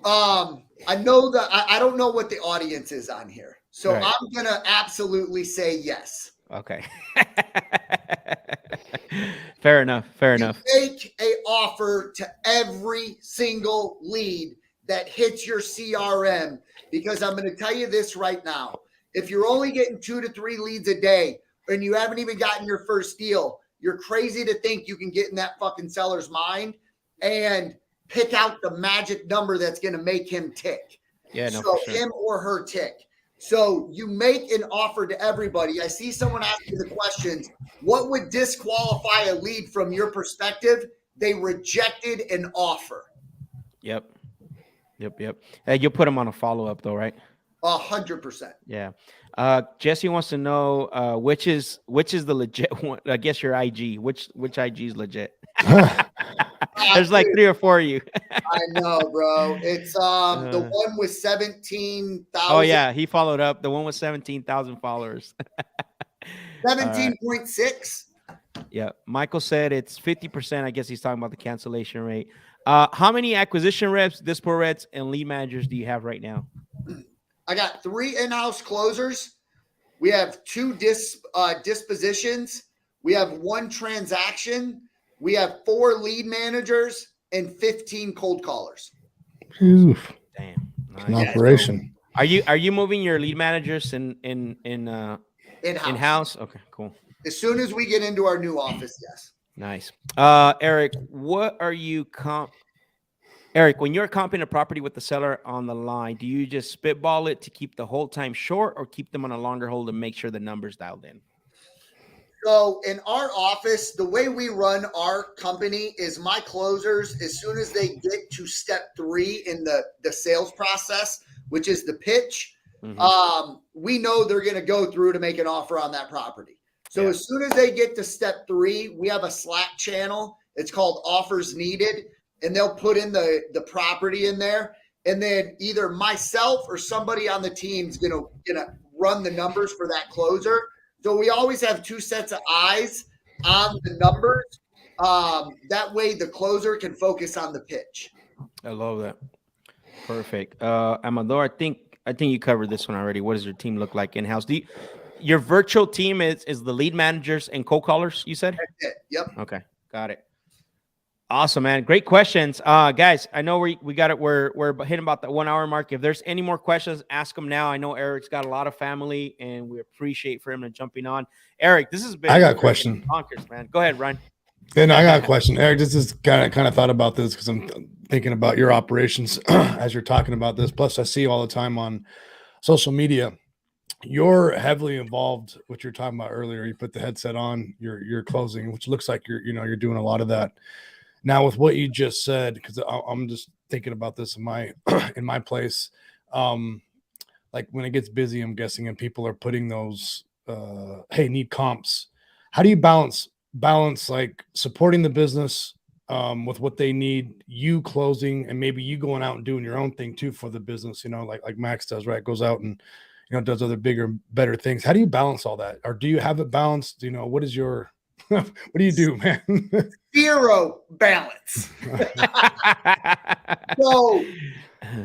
I know that I don't know what the audience is on here. So right. I'm going to absolutely say yes. Okay. Fair enough. Make an offer to every single lead that hits your CRM, because I'm going to tell you this right now. If you're only getting 2 to 3 leads a day and you haven't even gotten your first deal, you're crazy to think you can get in that fucking seller's mind and pick out the magic number that's going to make him tick. Yeah, no, so for sure. Him or her tick. So you make an offer to everybody. I see someone asking the questions, what would disqualify a lead from your perspective? They rejected an offer. Yep. You'll put them on a follow-up though, right? 100%. Yeah. Jesse wants to know which is the legit one. I guess your IG. Which IG is legit? There's like 3 or 4 of you. I know, bro. It's the one with 17,000. Oh yeah, he followed up. The one with 17,000 followers. 17.6. Yeah. Michael said it's 50%. I guess he's talking about the cancellation rate. How many acquisition reps, dispo reps, and lead managers do you have right now? I got 3 in-house closers. We have 2 dispositions. We have 1 transaction. We have 4 lead managers and 15 cold callers. Oof. Damn. Nice. An operation. Are you moving your lead managers in-house? Okay, cool. As soon as we get into our new office, yes. Nice. Eric, what are you Eric, when you're comping a property with the seller on the line, do you just spitball it to keep the hold time short or keep them on a longer hold to make sure the numbers dialed in? So in our office, the way we run our company is my closers, as soon as they get to step 3 in the sales process, which is the pitch, we know they're going to go through to make an offer on that property. So as soon as they get to step 3, we have a Slack channel. It's called Offers Needed. And they'll put in the property in there. And then either myself or somebody on the team is gonna run the numbers for that closer. So we always have 2 sets of eyes on the numbers. That way the closer can focus on the pitch. I love that. Perfect. Amador, I think you covered this one already. What does your team look like in-house? Your virtual team is the lead managers and cold callers, you said? That's it. Yep. Okay. Got it. Awesome, man. Great questions. Guys, I know we got it. We're hitting about the 1 hour mark. If there's any more questions, ask them now. I know Eric's got a lot of family and we appreciate for him to jumping on. Eric, this has been I got a question. Bonkers, man. Go ahead, Ryan. Yeah, no, I got a question. Eric, this is kind of thought about this because I'm thinking about your operations as you're talking about this. Plus, I see you all the time on social media. You're heavily involved, what you're talking about earlier. You put the headset on, you're closing, which looks like you're doing a lot of that. Now, with what you just said, because I'm just thinking about this in my place, like when it gets busy, I'm guessing, and people are putting those, hey, need comps. How do you balance like supporting the business with what they need, you closing, and maybe you going out and doing your own thing too for the business? Like Max does, right? Goes out and does other bigger, better things. How do you balance all that, or do you have it balanced? What is your what do you do, man? 0 balance. So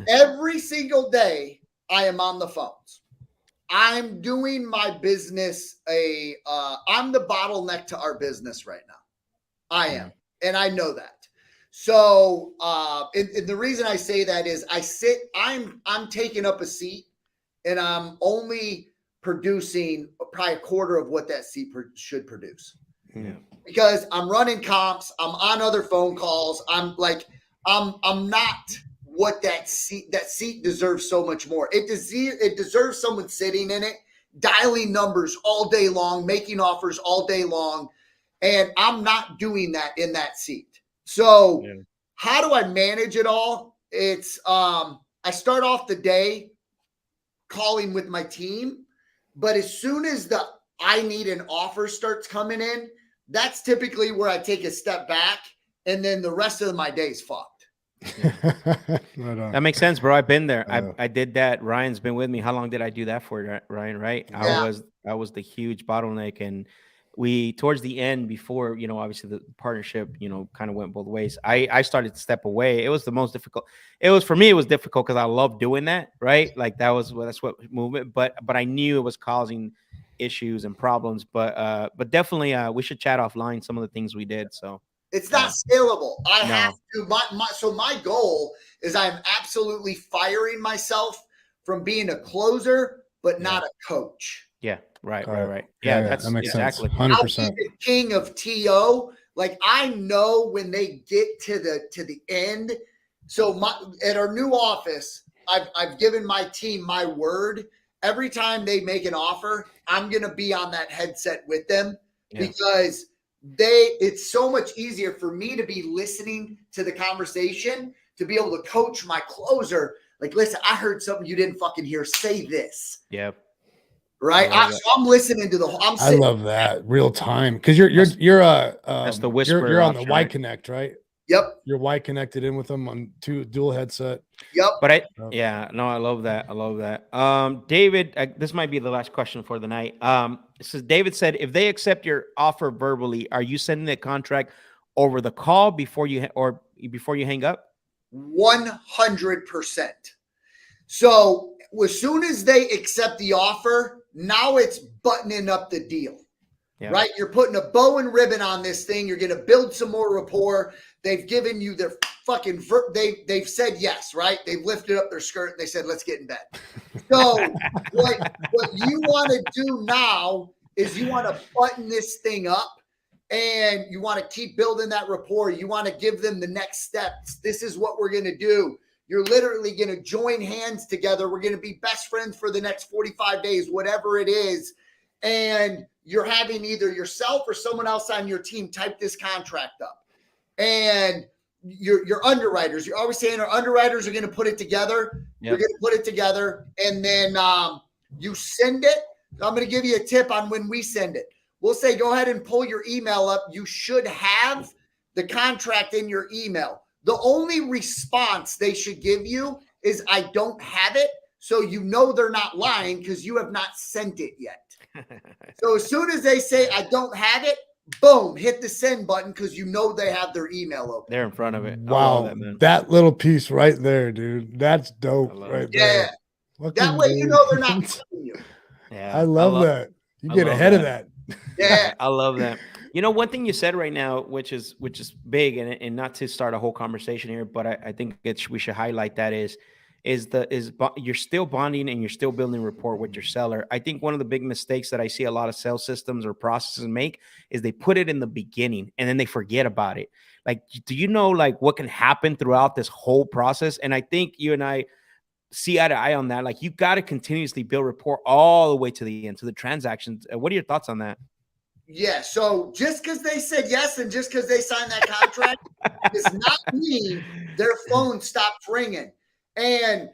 every single day I am on the phones. I'm doing my business I'm the bottleneck to our business right now. I am. And I know that. So and the reason I say that is I'm taking up a seat and I'm only producing probably a quarter of what that seat should produce. Yeah. Because I'm running comps, I'm on other phone calls. I'm not what that seat deserves so much more. It deserves someone sitting in it, dialing numbers all day long, making offers all day long. And I'm not doing that in that seat. So how do I manage it all? It's I start off the day calling with my team, but as soon as I need an offer starts coming in, that's typically where I take a step back, and then the rest of my day is fucked. That makes sense, bro. I've been there. I did that. Ryan's been with me. How long did I do that for, Ryan? Right? Yeah. I was the huge bottleneck, and we towards the end, before obviously the partnership kind of went both ways. I started to step away. It was the most difficult. It was difficult because I love doing that, right? Like that's what movement. But I knew it was causing issues and problems. But definitely we should chat offline some of the things we did. So it's not scalable. I have to. So my goal is I'm absolutely firing myself from being a closer, but not a coach. Yeah. Right. Yeah, that makes exactly sense. 100%. I'll be the king of TO. Like I know when they get to the end. So at our new office, I've given my team my word. Every time they make an offer, I'm gonna be on that headset with them because it's so much easier for me to be listening to the conversation, to be able to coach my closer Like, listen, I heard something you didn't fucking hear. Say this. Yep. Right. So I'm listening to the whole. I love that real time because you're that's the whisper. You're on the option, Y right? Connect, right? Yep. You're Y connected in with them on dual headset. Yep. But I love that. I love that. David, this might be the last question for the night. It says David said, if they accept your offer verbally, are you sending the contract over the call before you hang up? 100%. So as soon as they accept the offer, now it's buttoning up the deal, right? You're putting a bow and ribbon on this thing. You're going to build some more rapport. They've given you their fucking, they've said yes, right? They've lifted up their skirt and they said, let's get in bed. So what you want to do now is you want to button this thing up. And you want to keep building that rapport. You want to give them the next steps. This is what we're going to do. You're literally going to join hands together. We're going to be best friends for the next 45 days, whatever it is. And you're having either yourself or someone else on your team type this contract up. And your underwriters, you're always saying our underwriters are going to put it together. Yep. You're going to put it together. And then you send it. I'm going to give you a tip on when we send it. We'll say, go ahead and pull your email up. You should have the contract in your email. The only response they should give you is, I don't have it. So you know they're not lying because you have not sent it yet. So as soon as they say, I don't have it, boom, hit the send button because you know they have their email open. They're in front of it. Wow. That little piece right there, dude. That's dope right there. Yeah. That way you know they're not telling you. Yeah. I love that. You get ahead of that. Yeah, I love that. You know, one thing you said right now, which is big, and not to start a whole conversation here, but I think we should highlight that is you're still bonding and you're still building rapport with your seller. I think one of the big mistakes that I see a lot of sales systems or processes make is they put it in the beginning and then they forget about it. Like, do you know like what can happen throughout this whole process? And I think you and I see eye to eye on that. Like, you got to continuously build rapport all the way to the end, to the transactions. What are your thoughts on that? Yeah. So just because they said yes and just because they signed that contract does not mean their phone stopped ringing. And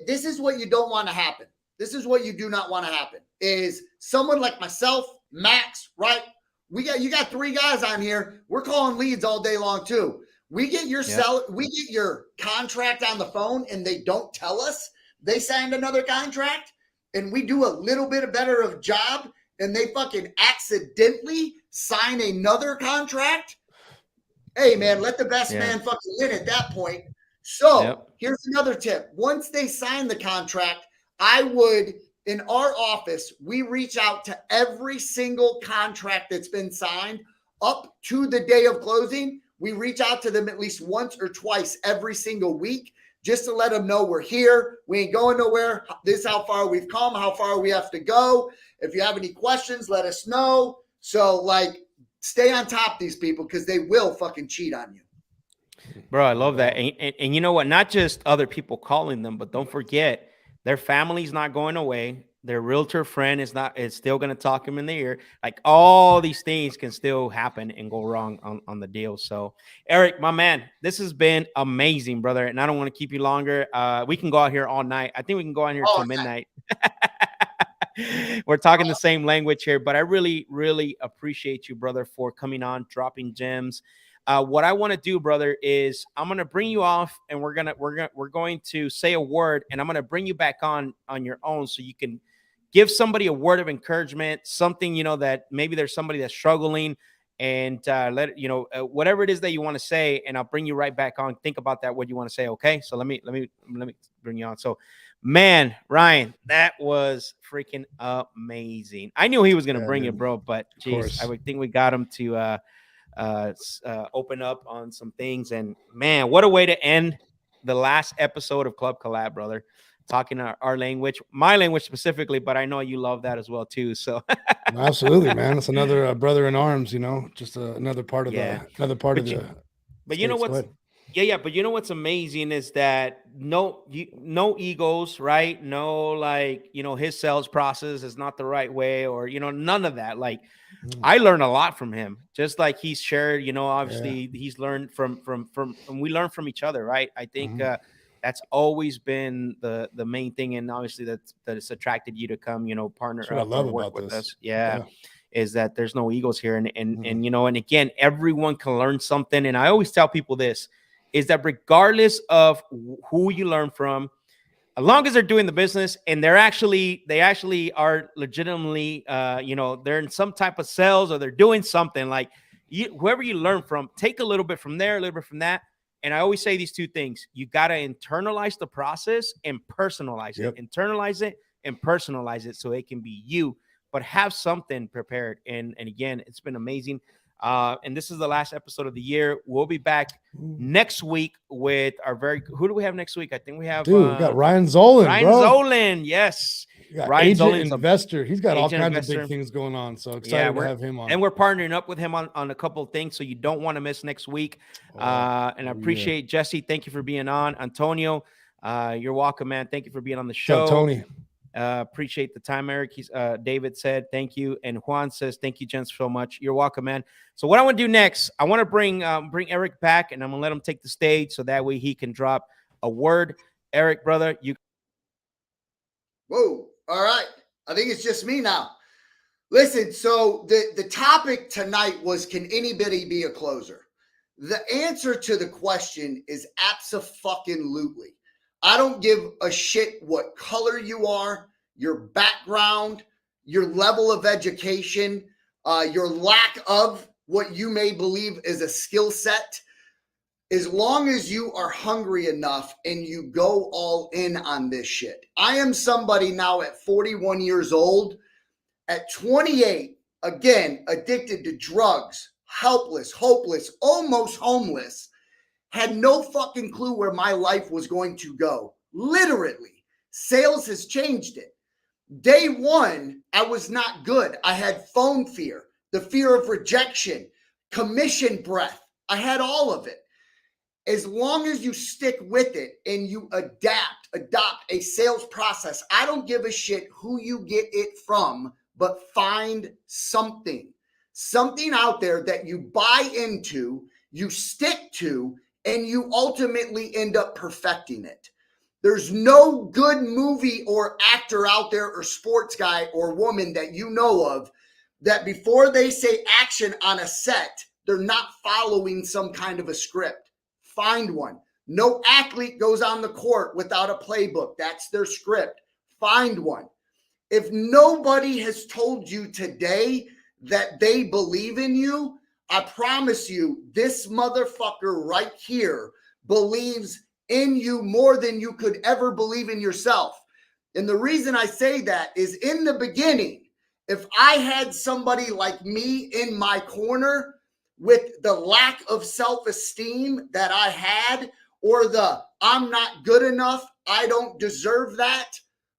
this is what you don't want to happen. This is what you do not want to happen is someone like myself, Max, right? You got 3 guys on here. We're calling leads all day long too. We get your we get your contract on the phone and they don't tell us they signed another contract, and we do a little bit better of job and they fucking accidentally sign another contract. Hey man, let the best man fucking win at that point. So here's another tip. Once they sign the contract, I would, in our office, we reach out to every single contract that's been signed up to the day of closing. We reach out to them at least once or twice every single week just to let them know we're here. We ain't going nowhere. This is how far we've come, how far we have to go. If you have any questions, let us know. So, like, stay on top of these people because they will fucking cheat on you. Bro, I love that. And you know what? Not just other people calling them, but don't forget, their family's not going away. Their realtor friend is still going to talk him in the ear. Like, all these things can still happen and go wrong on the deal. So, Eric, my man, this has been amazing, brother. And I don't want to keep you longer. We can go out here all night. I think we can go out here till midnight. We're talking the same language here, but I really, really appreciate you, brother, for coming on, dropping gems. What I want to do, brother, is I'm going to bring you off and we're going to say a word, and I'm going to bring you back on your own so you can give somebody a word of encouragement, something, that maybe there's somebody that's struggling, and whatever it is that you want to say, and I'll bring you right back on. Think about that, what you want to say. Okay. So let me bring you on. So, man, Ryan, that was freaking amazing. I knew he was going to bring it, bro, but geez, I would think we got him to, open up on some things. And man, what a way to end the last episode of Club Collab, brother. Talking our language, my language specifically, but I know you love that as well too. So absolutely, man. It's another brother in arms, just another part of the. But you know what's but you know what's amazing is that no egos, right? No, his sales process is not the right way, or none of that. Like, I learned a lot from him, just like he's shared. Obviously he's learned from and we learn from each other, right? I think That's always been the main thing, and obviously that it's attracted you to come, partner That's what I up love or work about with this. us. Yeah. Is that there's no egos here, and and again, everyone can learn something. And I always tell people this is that regardless of who you learn from, as long as they're doing the business and they actually are legitimately, they're in some type of sales or they're doing something, like whoever you learn from, take a little bit from there, a little bit from that. And I always say these two things: you got to internalize the process and personalize it. Internalize it and personalize it so it can be you, but have something prepared. And again, it's been amazing. And this is the last episode of the year. We'll be back next week with who do we have next week? I think we have, we got Ryan Zolan. Ryan Zolan, yes. Ryan agent investor. He's got all kinds of big things going on. So excited to have him on. And we're partnering up with him on a couple of things, so you don't want to miss next week. And I appreciate Jesse. Thank you for being on. Antonio, you're welcome, man. Thank you for being on the show. Tony. Appreciate the time, Eric. David said thank you, and Juan says thank you, gents, so much. You're welcome, man. So what I want to do next, I want to bring Eric back, and I'm gonna let him take the stage so that way he can drop a word. Eric, brother, you. Whoa! All right, I think it's just me now. Listen, so the topic tonight was, can anybody be a closer? The answer to the question is abso-fucking-lutely. I don't give a shit what color you are, your background, your level of education, your lack of what you may believe is a skill set. As long as you are hungry enough and you go all in on this shit. I am somebody now at 41 years old, at 28, again, addicted to drugs, helpless, hopeless, almost homeless. Had no fucking clue where my life was going to go. Literally, sales has changed it. Day one, I was not good. I had phone fear, the fear of rejection, commission breath. I had all of it. As long as you stick with it and you adopt a sales process, I don't give a shit who you get it from, but find something out there that you buy into, you stick to, and you ultimately end up perfecting it. There's no good movie or actor out there or sports guy or woman that you know of that before they say action on a set, they're not following some kind of a script. Find one. No athlete goes on the court without a playbook. That's their script. Find one. If nobody has told you today that they believe in you, I promise you, this motherfucker right here believes in you more than you could ever believe in yourself. And the reason I say that is, in the beginning, if I had somebody like me in my corner with the lack of self-esteem that I had, or the I'm not good enough, I don't deserve that,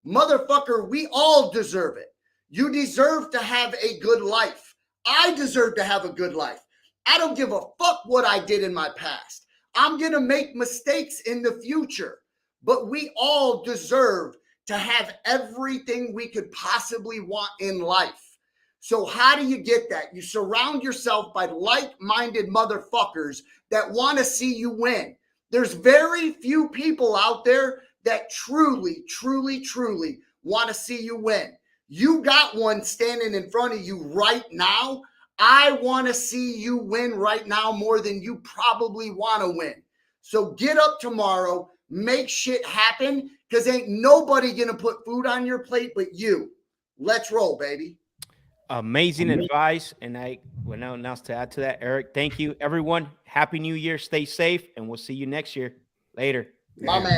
motherfucker, we all deserve it. You deserve to have a good life. I deserve to have a good life. I don't give a fuck what I did in my past. I'm going to make mistakes in the future, but we all deserve to have everything we could possibly want in life. So how do you get that? You surround yourself by like-minded motherfuckers that want to see you win. There's very few people out there that truly want to see you win. You got one standing in front of you right now. I want to see you win right now more than you probably want to win. So get up tomorrow, make shit happen, because ain't nobody going to put food on your plate but you. Let's roll, baby. Amazing advice. And I will now announce to add to that, Eric, thank you, everyone. Happy New Year. Stay safe, and we'll see you next year. Later. My man.